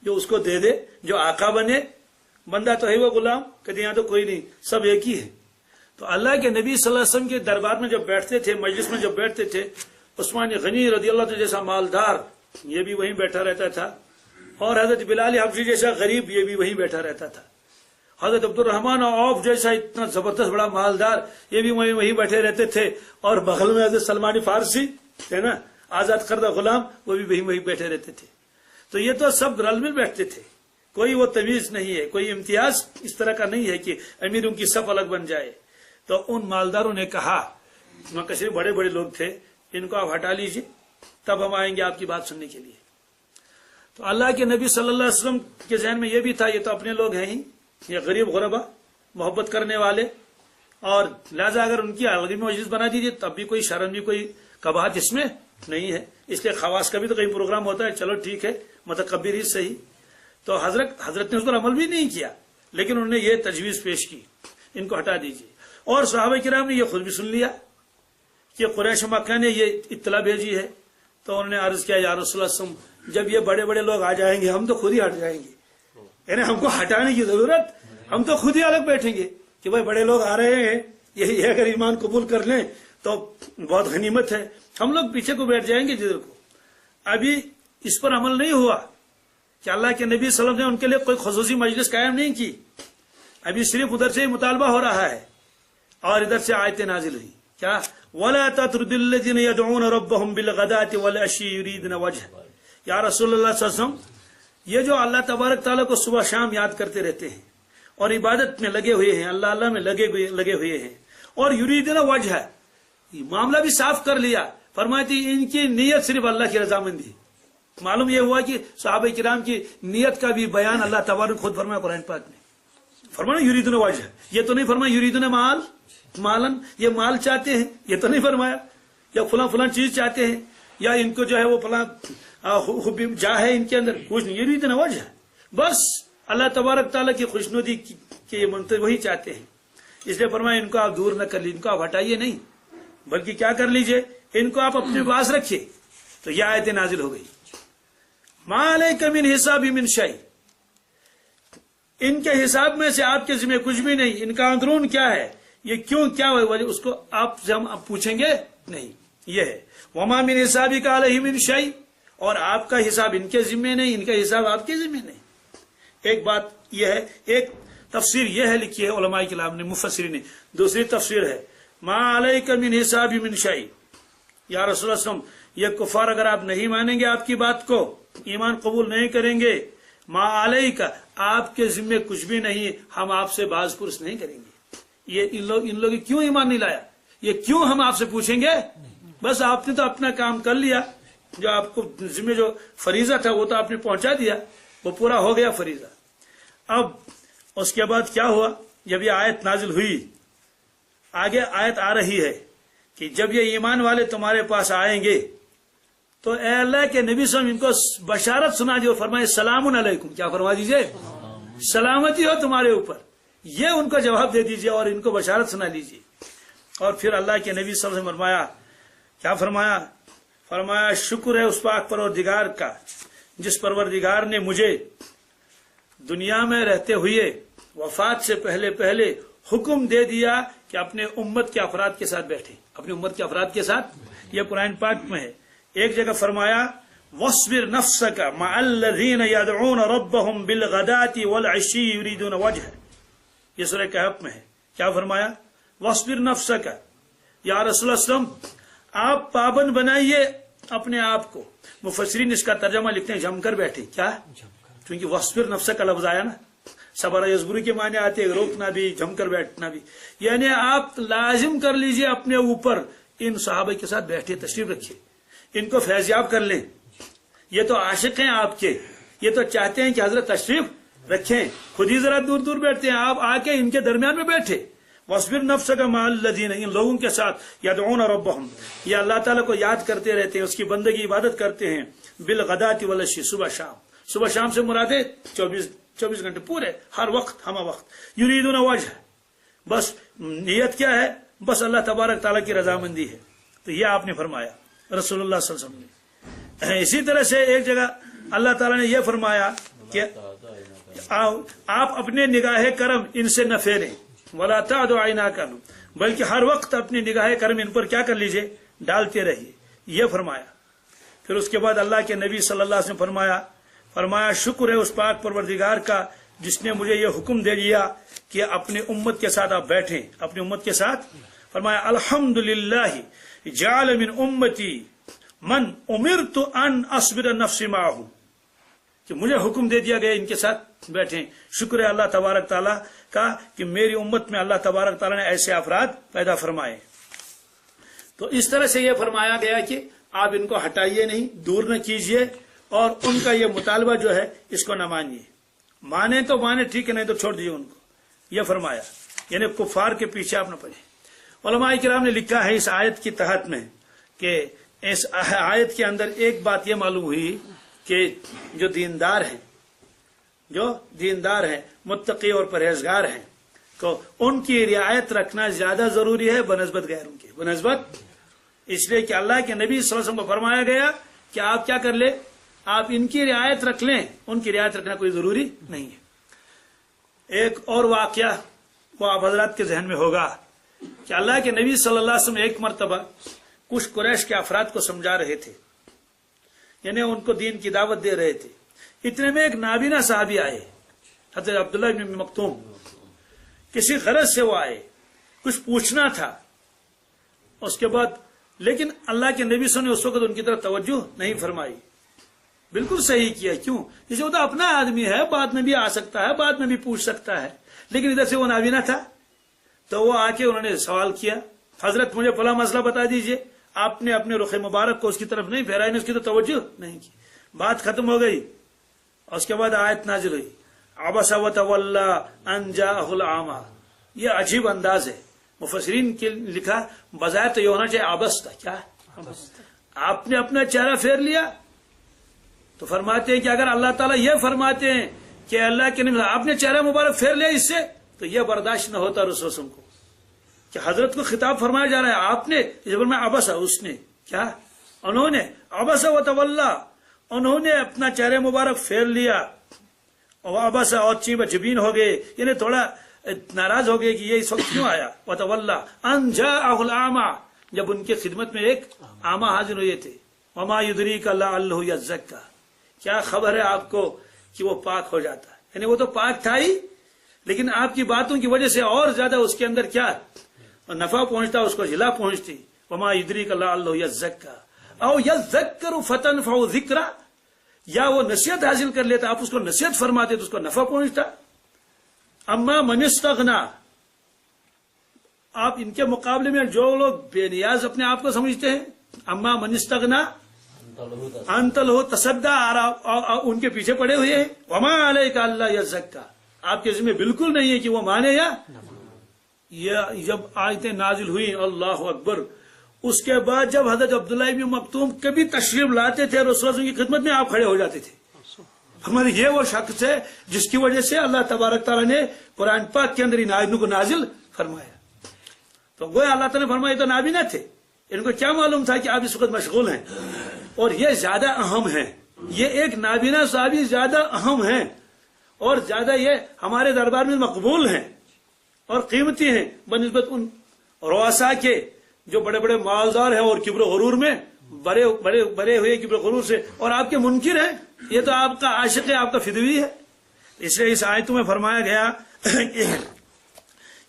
جو اس کو دے دے، جو آقا بنے۔ بندہ تو ہے وہ غلام، کہتے یہاں تو کوئی نہیں، سب ایک ہی ہے۔ تو اللہ کے نبی صلی اللہ علیہ وسلم کے دربار میں جب بیٹھتے تھے، مجلس میں جب بیٹھتے تھے، عثمان غنی رضی اللہ عنہ جیسا مالدار یہ بھی وہیں بیٹھا رہتا تھا، اور حضرت بلال حبشی جیسا غریب یہ بھی وہیں بیٹھا رہتا تھا، حضرت عبد الرحمن عوف جیسا اتنا زبردست بڑا مالدار یہ بھی وہیں بیٹھے رہتے تھے، اور بغل میں حضرت سلمان فارسی ہے نا آزاد کردہ غلام، وہ بھی وہیں بیٹھے رہتے تھے۔ تو یہ تو سب رل مل بیٹھتے تھے، کوئی وہ تمیز نہیں ہے، کوئی امتیاز اس طرح کا نہیں ہے کہ امیروں کی صف الگ بن جائے۔ تو ان مالداروں نے کہا، کشمیر بڑے بڑے لوگ تھے، ان کو آپ ہٹا لیجئے، تب ہم آئیں گے آپ کی بات سننے کے لیے۔ تو اللہ کے نبی صلی اللہ علیہ وسلم کے ذہن میں یہ بھی تھا یہ تو اپنے لوگ ہیں ہی، یہ غریب غربا محبت کرنے والے، اور لہذا اگر ان کی الگ مجلس بنا دیجیے تب بھی کوئی شرم بھی کوئی قباحت اس میں نہیں ہے۔ اس لیے خواص کا بھی تو کئی پروگرام ہوتا ہے، چلو ٹھیک ہے متکبر ہی صحیح۔ تو حضرت نے اس پر عمل بھی نہیں کیا، لیکن انہوں نے یہ تجویز پیش کی ان کو ہٹا دیجیے۔ اور صحابہ کرام نے یہ خود بھی سن لیا کہ قریش مکہ نے یہ اطلاع بھیجی ہے، تو انہوں نے عرض کیا یا رسول اللہ صلی اللہ علیہ وسلم جب یہ بڑے بڑے لوگ آ جائیں گے ہم تو خود ہی ہٹ جائیں گے، یعنی ہم کو ہٹانے کی ضرورت، ہم تو خود ہی الگ بیٹھیں گے کہ بھائی بڑے لوگ آ رہے ہیں، یہی اگر ایمان قبول کر لیں تو بہت غنیمت ہے، ہم لوگ پیچھے کو بیٹھ جائیں گے جدھر کو۔ ابھی اس پر عمل نہیں ہوا کہ اللہ کے نبی صلی اللہ علیہ وسلم نے ان کے لیے کوئی خصوصی مجلس قائم نہیں کی، ابھی صرف ادھر سے ہی مطالبہ ہو رہا ہے، اور ادھر سے آیتیں نازل ہوئی کیا وَلَا تَطْرُدِ الَّذِينَ يَدْعُونَ رَبَّهُمْ بِالْغَدَاةِ وَالْعَشِيِّ يُرِيدُونَ وَجْهَهُ۔ یا رسول اللہ صلی اللہ علیہ وسلم یہ جو اللہ تبارک تعالیٰ کو صبح شام یاد کرتے رہتے ہیں اور عبادت میں لگے ہوئے ہیں، اللہ میں لگے ہوئے ہیں، اور یریدون وجہ معاملہ بھی صاف کر لیا، فرماتی ان کی نیت صرف اللہ کی رضامندی۔ معلوم یہ ہوا کہ صحابہ کرام کی نیت کا بھی بیان اللہ تبارک خود فرمایا قرآن پاک میں، فرمایا یریدون وجہ، یہ تو نہیں فرمایا یریدون مالن، یہ مال چاہتے ہیں، یہ تو نہیں فرمایا، یا فلاں چیز چاہتے ہیں، یا ان کو جو ہے وہ فلاں جا ہے ان کے اندر، کچھ نہیں، یریدون وجہ، بس اللہ تبارک تعالیٰ کی خوشنودی کے یہ منتظر وہی چاہتے ہیں۔ اس لیے فرمایا ان کو آپ دور نہ کر لیجیے، ان کو آپ ہٹائیے نہیں، بلکہ کیا کر لیجئے ان کو آپ اپنے پاس رکھیے۔ تو یہ آیت نازل ہو گئی، ما علیک من حساب من شیء، ان کے حساب میں سے آپ کے ذمہ کچھ بھی نہیں، ان کا اندرون کیا ہے، یہ کیوں کیا وجہ، اس کو آپ سے ہم پوچھیں گے نہیں، یہ ہے وما من حسابک علیہ من شیء، اور آپ کا حساب ان کے ذمہ نہیں، ان کا حساب آپ کے ذمہ نہیں۔ ایک بات یہ ہے، ایک تفسیر یہ ہے لکھی ہے علماء کرام نے مفسرین نے، دوسری تفسیر ہے ما علیک من حساب من شیء، یا رسول اللہ صلی اللہ علیہ وسلم یہ کفار اگر آپ نہیں مانیں گے آپ کی بات کو، ایمان قبول نہیں کریں گے، ما علیک آپ کے ذمہ کچھ بھی نہیں، ہم آپ سے باز پرس نہیں کریں گے۔ یہ ان لوگ کیوں ایمان نہیں لایا، یہ کیوں ہم آپ سے پوچھیں گے، بس آپ نے تو اپنا کام کر لیا، جو آپ کو ذمہ جو فریضہ تھا وہ تو آپ نے پہنچا دیا، وہ پورا ہو گیا فریضہ۔ اب اس کے بعد کیا ہوا، جب یہ آیت نازل ہوئی، آگے آیت آ رہی ہے کہ جب یہ ایمان والے تمہارے پاس آئیں گے تو اے اللہ کے نبی صلی اللہ علیہ وسلم ان کو بشارت سنا دیو، فرمائے سلام علیکم، کیا فرما دیجئے، سلامتی ہو تمہارے اوپر، یہ ان کو جواب دے دیجئے اور ان کو بشارت سنا لیجئے۔ اور پھر اللہ کے نبی صلی اللہ علیہ وسلم فرمایا، کیا فرمایا شکر ہے اس پاک پروردگار کا جس پروردگار نے مجھے دنیا میں رہتے ہوئے وفات سے پہلے حکم دے دیا کہ اپنے امت کے افراد کے ساتھ بیٹھے، اپنی امت کے افراد کے ساتھ، یہ قرآن پاک میں ہے۔ ایک جگہ فرمایا وَاصْبِرْ نَفْسَكَ مَعَ الَّذِينَ يَدْعُونَ رَبَّهُمْ بِالْغَدَاةِ وَالْعَشِيِّ يُرِيدُونَ وَجْهَهُ، یہ سورہ کہف میں ہے۔ کیا فرمایا وَاصْبِرْ نَفْسَكَ، یا رسول اللہ صلی اللہ علیہ وسلم آپ پابند بنائیے اپنے آپ کو۔ مفسرین اس کا ترجمہ لکھتے ہیں جم کر بیٹھے، کیا، کیونکہ وَاصْبِرْ نَفْسَكَ کا لفظ آیا نا، صبر یصبر کے معنی آتے ہیں روکنا بھی، جم کر بیٹھنا بھی، یعنی آپ لازم کر لیجئے اپنے اوپر ان صحابہ کے ساتھ بیٹھے، تشریف رکھیے، ان کو فیضیاب کر لیں. یہ تو عاشق ہیں آپ کے، یہ تو چاہتے ہیں کہ حضرت تشریف رکھیں، خود ہی ذرا دور دور بیٹھتے ہیں، آپ آ کے ان کے درمیان میں بیٹھے. وَاصْبِرْ نَفْسَكَ مَعَ الَّذِينَ، ان لوگوں کے ساتھ یدعون ربهم، یہ اللہ تعالیٰ کو یاد کرتے رہتے ہیں، اس کی بندگی عبادت کرتے ہیں، بالغداۃ والعشی، صبح شام. صبح شام سے مراد ہے 24 گھنٹے پورے، ہر وقت ہمہ وقت. یریدون وجہ، بس نیت کیا ہے؟ بس اللہ تبارک تعالیٰ کی رضامندی ہے. تو یہ آپ نے فرمایا رسول اللہ صلی اللہ علیہ وسلم نے. اسی طرح سے ایک جگہ اللہ تعالیٰ نے یہ فرمایا کہ آپ اپنے نگاہ کرم ان سے نہ پھیریں، ولا تعد عیناک عنہم، بلکہ ہر وقت اپنی نگاہ کرم ان پر کیا کر لیجئے، ڈالتے رہیے. یہ فرمایا. پھر اس کے بعد اللہ کے نبی صلی اللہ علیہ وسلم فرمایا شکر ہے اس پاک پروردگار کا جس نے مجھے یہ حکم دے دیا کہ اپنے امت کے ساتھ آپ بیٹھیں، اپنی امت کے ساتھ. فرمایا الحمدللہ جعل من امتی من امرت ان اصبر نفسی معہ، کہ مجھے حکم دے دیا گیا ان کے ساتھ بیٹھیں. شکر ہے اللہ تبارک تعالیٰ کا کہ میری امت میں اللہ تبارک تعالیٰ نے ایسے افراد پیدا فرمائے. تو اس طرح سے یہ فرمایا گیا کہ آپ ان کو ہٹائیے نہیں، دور نہ کیجیے، اور ان کا یہ مطالبہ جو ہے اس کو نہ مانیے. مانے تو مانے ٹھیک ہے، نہیں تو چھوڑ دیجیے ان کو. یہ فرمایا، یعنی کفار کے پیچھے آپ نہ پڑے. علماء کرام نے لکھا ہے اس آیت کی تحت میں کہ اس آیت کے اندر ایک بات یہ معلوم ہوئی کہ جو دیندار ہیں متقی اور پرہیزگار ہیں تو ان کی رعایت رکھنا زیادہ ضروری ہے بنسبت غیروں کے. بنسبت اس لیے کہ اللہ کے نبی صلی اللہ علیہ وسلم کو فرمایا گیا کہ آپ کیا کر لیں، آپ ان کی رعایت رکھ لیں، ان کی رعایت رکھنا کوئی ضروری نہیں ہے. ایک اور واقعہ وہ آپ حضرات کے ذہن میں ہوگا کہ اللہ کے نبی صلی اللہ علیہ وسلم ایک مرتبہ کچھ قریش کے افراد کو سمجھا رہے تھے، یعنی ان کو دین کی دعوت دے رہے تھے. اتنے میں ایک نابینا صحابی آئے، حضرت عبداللہ بن مکتوم. کسی غرض سے وہ آئے، کچھ پوچھنا تھا. اس کے بعد لیکن اللہ کے نبی صلی اللہ علیہ وسلم نے اس وقت ان کی طرف توجہ نہیں فرمائی. بالکل صحیح کیا. کیوں؟ جسے وہ تو اپنا آدمی ہے، بعد میں بھی آ سکتا ہے، بعد میں بھی پوچھ سکتا ہے، لیکن ادھر سے وہ نابینا تھا. تو وہ آ کے انہوں نے سوال کیا، حضرت مجھے فلاں مسئلہ بتا دیجئے. آپ نے اپنے رخ مبارک کو اس کی طرف نہیں پھیرایا، اس کی تو توجہ نہیں کی. بات ختم ہو گئی. اس کے بعد آیت نازل ہوئی عبس وتولی ان جاءہ الاعمی. یہ عجیب انداز ہے. مفسرین کے لکھا بظاہر تو یہ ہونا چاہیے عبس تھا. کیا آپ نے اپنا چہرہ پھیر لیا؟ تو فرماتے ہیں کہ اگر اللہ تعالیٰ یہ فرماتے ہیں کہ اللہ کے نبی آپ نے چہرہ مبارک پھیر لیا اس سے، تو یہ برداشت نہ ہوتا رسول اللہ کو کہ حضرت کو خطاب فرمایا جا رہا ہے آپ نے میں عبس، اس نے کیا، انہوں نے عبس وتولی، انہوں نے اپنا چہرہ مبارک پھیر لیا. اور عبس اور چیب جبین ہو گئے، یعنی تھوڑا ناراض ہو گئے کہ یہ اس وقت کیوں آیا. وتولی ان جاءہ الاعمی، جب ان کی خدمت میں ایک اعمی حاضر ہوئے تھے. وما یدریک لعلہ یزکی، کیا خبر ہے آپ کو کہ وہ پاک ہو جاتا ہے. یعنی وہ تو پاک تھا ہی، لیکن آپ کی باتوں کی وجہ سے اور زیادہ اس کے اندر کیا نفع پہنچتا، اس کو جلا پہنچتی. وما یدریک لعلہ یزکی او یذکر فتنفع ذکرہ، یا وہ نصیحت حاصل کر لیتا، آپ اس کو نصیحت فرماتے تو اس کو نفع پہنچتا. اما من استغنی، آپ ان کے مقابلے میں جو لوگ بے نیاز اپنے آپ کو سمجھتے ہیں، اما من استغنی انت لہ تصدی، ان کے پیچھے پڑے ہوئے ہیں. وما علیک الا یزکی، آپ کے ذمہ بالکل نہیں ہے کہ وہ مانے یا. یہ جب آیتیں نازل ہوئی اللہ اکبر، اس کے بعد جب حضرت عبداللہ بن مکتوم کبھی تشریف لاتے تھے رسول اللہ کی خدمت میں، آپ کھڑے ہو جاتے تھے. ہمارے یہ وہ شخص ہے جس کی وجہ سے اللہ تبارک تعالیٰ نے قرآن پاک کے اندر ان آیتوں کو نازل فرمایا. تو وہ اللہ تعالیٰ نے فرمایا تو نابینا تھے، ان کو کیا معلوم تھا کہ آپ اس وقت مشغول ہیں. اور یہ زیادہ اہم ہے، یہ ایک نابینا صحابی زیادہ اہم ہیں اور زیادہ یہ ہمارے دربار میں مقبول ہیں اور قیمتی ہیں بنسبت ان رؤساء کے جو بڑے بڑے مالدار ہیں اور کبر و غرور میں بڑے ہوئے کبر و غرور سے، اور آپ کے منکر ہیں. یہ تو آپ کا عاشق ہے، آپ کا فدوی ہے. اس لیے اس آیتوں میں فرمایا گیا کہ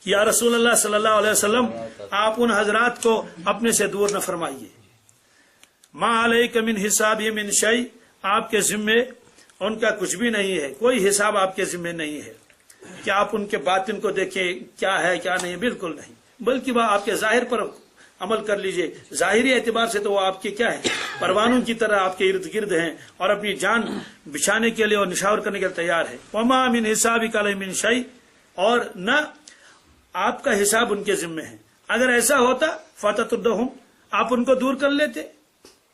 یا رسول اللہ صلی اللہ علیہ وسلم، آپ ان حضرات کو اپنے سے دور نہ فرمائیے. ما علیک من حساب من شیء، آپ کے ذمے ان کا کچھ بھی نہیں ہے، کوئی حساب آپ کے ذمے نہیں ہے. کہ آپ ان کے باطن کو دیکھیں کیا ہے کیا نہیں، بالکل نہیں، بلکہ وہ آپ کے ظاہر پر عمل کر لیجئے. ظاہری اعتبار سے تو وہ آپ کے کیا ہے، پروانوں کی طرح آپ کے ارد گرد ہیں اور اپنی جان بچھانے کے لیے اور نشاور کرنے کے لیے تیار ہے. وما من حسابک علیہم من شیء، اور نہ آپ کا حساب ان کے ذمے ہے. اگر ایسا ہوتا فتطردہم، آپ ان کو دور کر لیتے،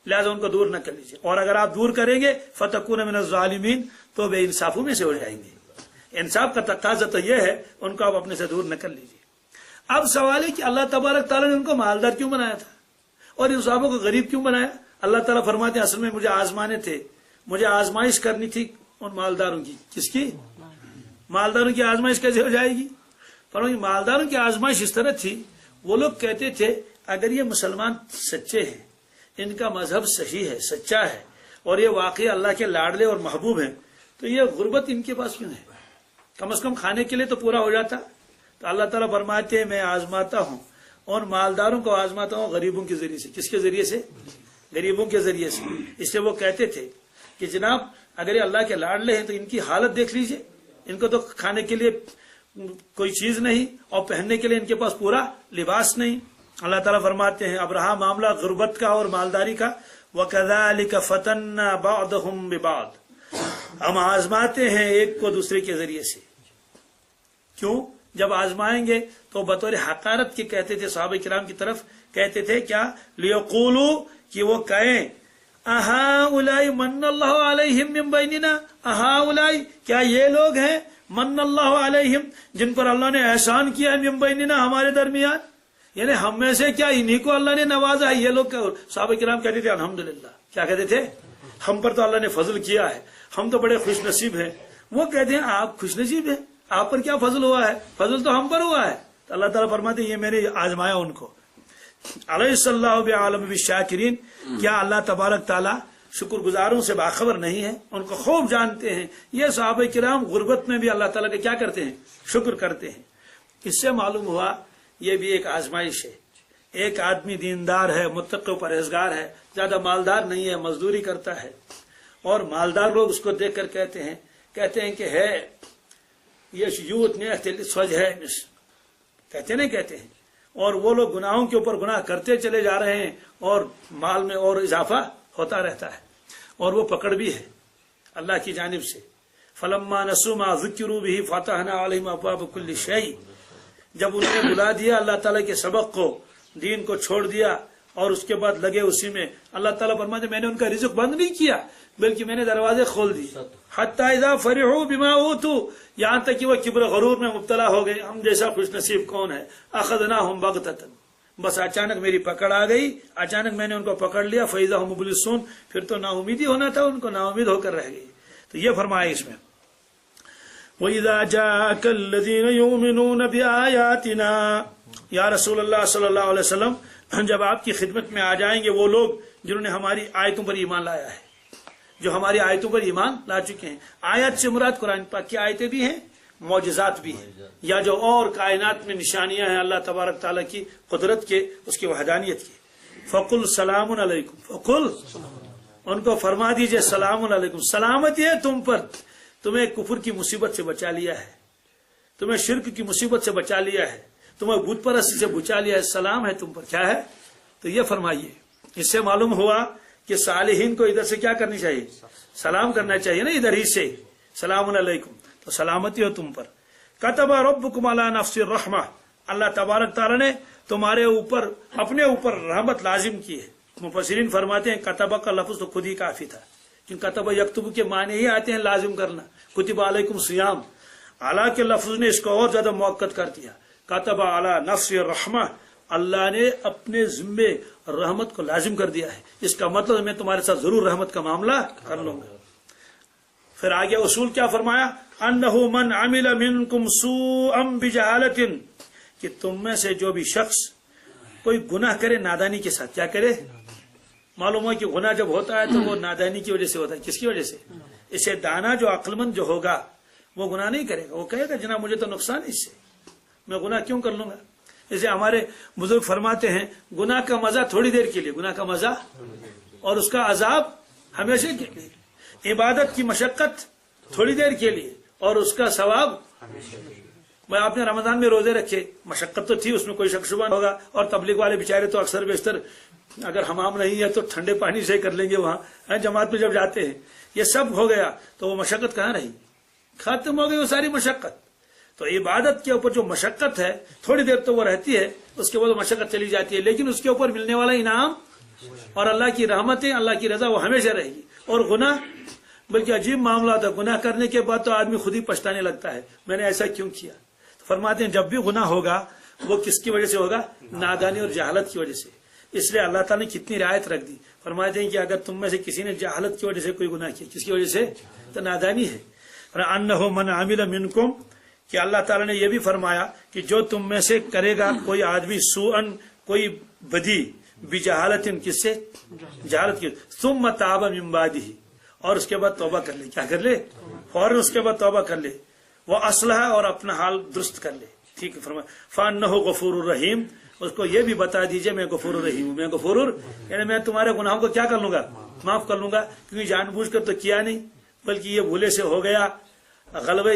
لہذا ان کو دور نہ کر لیجیے. اور اگر آپ دور کریں گے فتکون من الظالمین، تو بے انصافوں میں سے ہو جائیں گے. انصاف کا تقاضا تو یہ ہے ان کو آپ اپنے سے دور نہ کر لیجیے. اب سوال ہے کہ اللہ تبارک تعالیٰ نے ان کو مالدار کیوں بنایا تھا اور ان صحابوں کو غریب کیوں بنایا؟ اللہ تعالیٰ فرماتے ہیں اصل میں مجھے آزمانے تھے، مجھے آزمائش کرنی تھی ان مالداروں کی. کس کی؟ مالداروں کی آزمائش کیسے ہو جائے گی؟ فرمایا مالداروں کی آزمائش اس طرح تھی، وہ لوگ کہتے تھے اگر یہ مسلمان سچے ہیں، ان کا مذہب صحیح ہے، سچا ہے، اور یہ واقعی اللہ کے لاڈلے اور محبوب ہیں، تو یہ غربت ان کے پاس کیوں ہے؟ کم از کم کھانے کے لیے تو پورا ہو جاتا. تو اللہ تعالیٰ فرماتے ہیں میں آزماتا ہوں اور مالداروں کو آزماتا ہوں غریبوں کے ذریعے سے. کس کے ذریعے سے؟ غریبوں کے ذریعے سے. اس لیے وہ کہتے تھے کہ جناب اگر یہ اللہ کے لاڈلے ہیں تو ان کی حالت دیکھ لیجئے، ان کو تو کھانے کے لیے کوئی چیز نہیں اور پہننے کے لیے ان کے پاس پورا لباس نہیں. اللہ تعالیٰ فرماتے ہیں اب رہا معاملہ غربت کا اور مالداری کا، وَكَذَلِكَ فَتَنَّا بَعْضَهُمْ بِبَعْضٍ، ہم آزماتے ہیں ایک کو دوسرے کے ذریعے سے. کیوں؟ جب آزمائیں گے تو بطور حقارت کے کہتے تھے صحابہ کرام کی طرف، کہتے تھے کیا؟ لِيَقُولُوا، کہ وہ کہیں أَهَٰؤُلَاءِ مَنَّ اللَّهُ عَلَيْهِمْ مِنْ بَيْنِنَا، أَهَٰؤُلَاءِ، کیا یہ لوگ ہیں من اللہ علیہم جن پر اللہ نے احسان کیا ہے، من بیننا، ہمارے درمیان، یعنی ہم میں سے کیا انہی کو اللہ نے نوازا ہے. یہ لوگ صحابہ کرام کہتے تھے الحمدللہ، کیا کہتے تھے؟ ہم پر تو اللہ نے فضل کیا ہے، ہم تو بڑے خوش نصیب ہیں. وہ کہتے ہیں آپ خوش نصیب ہیں، آپ پر کیا فضل ہوا ہے؟ فضل تو ہم پر ہوا ہے. تو اللہ تعالیٰ فرماتے ہیں یہ میں نے آزمایا ان کو. علیہ اللہ بعالم بالشاکرین، کیا اللہ تبارک تعالیٰ شکر گزاروں سے باخبر نہیں ہے؟ ان کو خوب جانتے ہیں. یہ صحابہ کرام غربت میں بھی اللہ تعالیٰ کا کیا کرتے ہیں؟ شکر کرتے ہیں. اس سے معلوم ہوا یہ بھی ایک آزمائش ہے. ایک آدمی دیندار ہے، متقی و پرہیزگار ہے، زیادہ مالدار نہیں ہے، مزدوری کرتا ہے، اور مالدار لوگ اس کو دیکھ کر کہتے ہیں کہ ہے یہ یوت نے سوج ہے، کہتے ہیں. اور وہ لوگ گناہوں کے اوپر گناہ کرتے چلے جا رہے ہیں اور مال میں اور اضافہ ہوتا رہتا ہے، اور وہ پکڑ بھی ہے اللہ کی جانب سے. فلما نسوا ما ذکروا به فتحنا علیہم ابواب کل شیء، جب انہوں نے بلا دیا اللہ تعالیٰ کے سبق کو، دین کو چھوڑ دیا اور اس کے بعد لگے اسی میں، اللہ تعالیٰ فرماتے میں نے ان کا رزق بند نہیں کیا بلکہ میں نے دروازے کھول دیے. حتی اذا فرحوا بما اوتوا، یہاں تک کہ وہ کبر غرور میں مبتلا ہو گئے. ہم جیسا خوش نصیب کون ہے؟ اخذناہم بغتۃ، بس اچانک میری پکڑ آ گئی، اچانک میں نے ان کو پکڑ لیا. فاذا هم مبلسون، پھر تو نا امیدی ہونا تھا، ان کو نا امید ہو کر رہ گئی. تو یہ فرمایا اس میں وَإِذَا جَاءَكَ الَّذِينَ يُؤْمِنُونَ بِآيَاتِنَا، یا رسول اللہ صلی اللہ علیہ وسلم جب آپ کی خدمت میں آ جائیں گے وہ لوگ جنہوں نے ہماری آیتوں پر ایمان لایا ہے، جو ہماری آیتوں پر ایمان لا چکے ہیں. آیت سے مراد قرآن پاک کی آیتیں بھی ہیں، معجزات بھی ہیں، یا جو اور کائنات میں نشانیاں ہیں اللہ تبارک تعالیٰ کی قدرت کے، اس کی وحدانیت کی. فَقُلْ سَلَامٌ عَلَيْكُمْ، فَقُلْ، ان کو فرما دیجئے سلام علیکم، سلامتی ہے تم پر، تمہیں کفر کی مصیبت سے بچا لیا ہے، تمہیں شرک کی مصیبت سے بچا لیا ہے، تمہیں بت پرستی سے بچا لیا ہے، سلام ہے تم پر. کیا ہے؟ تو یہ فرمائیے. اس سے معلوم ہوا کہ صالحین کو ادھر سے کیا کرنی چاہیے؟ سلام کرنا چاہیے نا، ادھر ہی سے سلام علیکم، تو سلامتی ہو تم پر. کتب ربکم علی نفسہ الرحمہ، اللہ تبارک تعالیٰ نے تمہارے اوپر اپنے اوپر رحمت لازم کی ہے. مفسرین فرماتے ہیں کتبہ کا لفظ تو خود ہی کافی تھا، کیونکہ کتبہ یکتب کے معنی ہی آتے ہیں لازم کرنا. کتب علیکم صیام، اعلیٰ کے لفظ نے اس کو اور زیادہ موقت کر دیا. کتب علی نفسہ الرحمہ، اللہ نے اپنے ذمے رحمت کو لازم کر دیا ہے. اس کا مطلب میں تمہارے ساتھ ضرور رحمت کا معاملہ کر لوں گا. پھر آگے اصول کیا فرمایا؟ انہ من عمل منکم سوءا بجہالۃ، کہ تم میں سے جو بھی شخص کوئی گناہ کرے نادانی کے ساتھ، کیا کرے؟ معلوم ہو کہ گناہ جب ہوتا ہے تو وہ نادانی کی وجہ سے ہوتا ہے. کس کی وجہ سے؟ اسے دانا جو عقل مند جو ہوگا وہ گناہ نہیں کرے گا، وہ کہے گا جناب مجھے تو نقصان اس سے، میں گناہ کیوں کر لوں گا. اسے ہمارے بزرگ فرماتے ہیں گناہ کا مزہ تھوڑی دیر کے لیے، گناہ کا مزہ اور اس کا عذاب ہمیشہ کے لیے. عبادت کی مشقت تھوڑی دیر کے لیے اور اس کا ثواب میں آپ نے رمضان میں روزے رکھے، مشقت تو تھی، اس میں کوئی شک شبہ ہوگا، اور تبلیغ والے بیچارے تو اکثر بیشتر اگر حمام نہیں ہے تو ٹھنڈے پانی سے کر لیں گے وہاں جماعت میں جب جاتے ہیں، یہ سب ہو گیا تو وہ مشقت کہاں رہی؟ ختم ہو گئی وہ ساری مشقت۔ تو عبادت کے اوپر جو مشقت ہے تھوڑی دیر تو وہ رہتی ہے، اس کے بعد مشقت چلی جاتی ہے، لیکن اس کے اوپر ملنے والا انعام اور اللہ کی رحمتیں، اللہ کی رضا وہ ہمیشہ رہے گی۔ اور گناہ بلکہ عجیب معاملہ تھا، گناہ کرنے کے بعد تو آدمی خود ہی پچھتانے لگتا ہے، میں نے ایسا کیوں کیا۔ تو فرماتے ہیں جب بھی گناہ ہوگا وہ کس کی وجہ سے ہوگا؟ نادانی اور جہالت کی وجہ سے۔ اس لیے اللہ تعالیٰ نے کتنی رعایت رکھ دی، فرماتے ہیں کہ اگر تم میں سے کسی نے جہالت کی وجہ سے کوئی گناہ کیا، کس کی وجہ سے؟ تو نادانی ہے۔ انہ من عمل منکم، کہ اللہ تعالیٰ نے یہ بھی فرمایا کہ جو تم میں سے کرے گا کوئی آدمی سوءن، کوئی بدی، بجہالت، کس سے؟ جہالت کی، ثم تاب من بعدہ، اور اس کے بعد توبہ کر لے، کیا کر لے؟ فوراً اس کے بعد توبہ کر لے، وہ اصلح اور اپنا حال درست کر لے، ٹھیک ہے۔ فرمایا فانہ غفور الرحیم، اس کو یہ بھی بتا دیجئے میں غفور الرحیم ہوں، میں غفور، یعنی میں تمہارے گناہوں کو کیا کر لوں گا؟ معاف کر لوں گا، کیونکہ جان بوجھ کر تو کیا نہیں، بلکہ یہ بھولے سے ہو گیا، غلبہ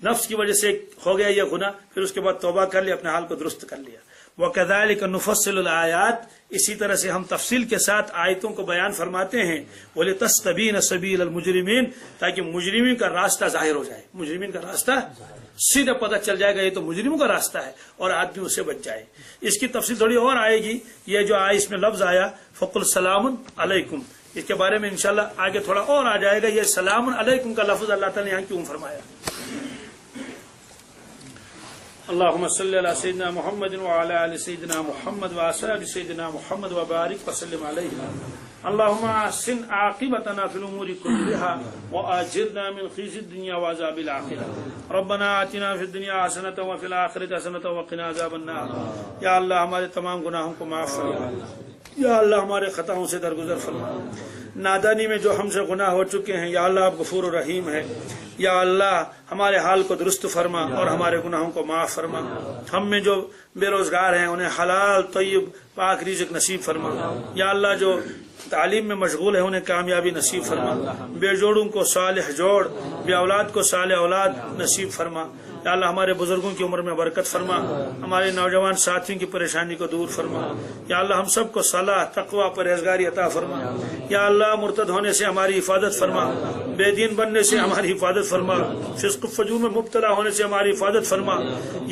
نفس کی وجہ سے ہو گیا یہ گناہ، پھر اس کے بعد توبہ کر لیا، اپنے حال کو درست کر لیا۔ وَكَذَلِكَ نُفَصِّلُ الْآيَاتِ، اسی طرح سے ہم تفصیل کے ساتھ آیتوں کو بیان فرماتے ہیں، وَلِتَسْتَبِينَ سَبِيلَ الْمُجْرِمِينَ، تاکہ مجرمین کا راستہ ظاہر ہو جائے، مجرمین کا راستہ سیدھا پتہ چل جائے گا یہ تو مجرموں کا راستہ ہے، اور آدمی اس سے بچ جائے۔ اس کی تفصیل تھوڑی اور آئے گی، یہ جو آئے اس میں لفظ آیا فَقُلْ سَلَامٌ عَلَيْكُمْ، اس کے بارے میں انشاءاللہ آگے تھوڑا اور آ جائے گا، یہ سلام علیکم کا لفظ اللہ تعالیٰ نے یہاں کیوں فرمایا۔ اللهم صل على سيدنا محمد وعلى آل سيدنا محمد وأصحاب سيدنا محمد وبارك وسلم عليه۔ اللهم أحسن عاقبتنا في الأمور كلها وأجرنا من خزي الدنيا وعذاب الآخرة، ربنا آتنا في الدنيا حسنة وفي الآخرة حسنة وقنا عذاب النار۔ یا اللہ ہمارے تمام گناہوں کو معاف فرما، یا اللہ ہمارے خطاؤں سے درگزر فرما، نادانی میں جو ہم سے گناہ ہو چکے ہیں یا اللہ آپ غفور و رحیم ہے، یا اللہ ہمارے حال کو درست فرما اور ہمارے گناہوں کو معاف فرما۔ ہم میں جو بے روزگار ہیں انہیں حلال طیب پاک رزق نصیب فرما، یا اللہ جو تعلیم میں مشغول ہیں انہیں کامیابی نصیب فرما، بے جوڑوں کو صالح جوڑ، بے اولاد کو صالح اولاد نصیب فرما، یا اللہ ہمارے بزرگوں کی عمر میں برکت فرما، ہمارے نوجوان ساتھیوں کی پریشانی کو دور فرما، یا اللہ ہم سب کو صلاح تقوی پرہیزگاری عطا فرما، یا اللہ مرتد ہونے سے ہماری حفاظت فرما، بے دین بننے سے ہماری حفاظت فرما، فسق و فجور میں مبتلا ہونے سے ہماری حفاظت فرما،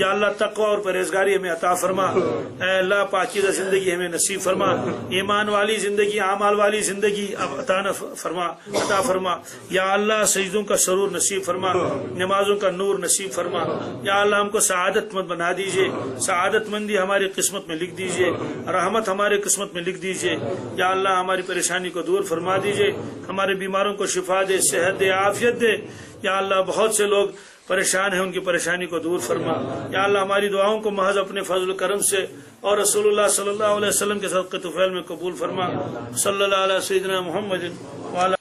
یا اللہ تقوی اور پرہیزگاری ہمیں عطا فرما، اے اللہ پاکیزہ زندگی ہمیں نصیب فرما، ایمان والی زندگی، اعمال والی زندگی عطا فرما، یا اللہ سجدوں کا سرور نصیب فرما، نمازوں کا نور نصیب فرما، یا اللہ ہم کو سعادت مند بنا دیجئے، سعادت مندی ہماری قسمت میں لکھ دیجئے، رحمت ہمارے قسمت میں لکھ دیجئے، یا اللہ ہماری پریشانی کو دور فرما دیجئے، ہمارے بیماروں کو شفا دے، صحت دے، عافیت دے، یا اللہ بہت سے لوگ پریشان ہیں ان کی پریشانی کو دور فرما، یا اللہ ہماری دعاؤں کو محض اپنے فضل و کرم سے اور رسول اللہ صلی اللہ علیہ وسلم کے صدقہ طفیل میں قبول فرما۔ صلی اللہ علیہ سیدنا محمد وعلی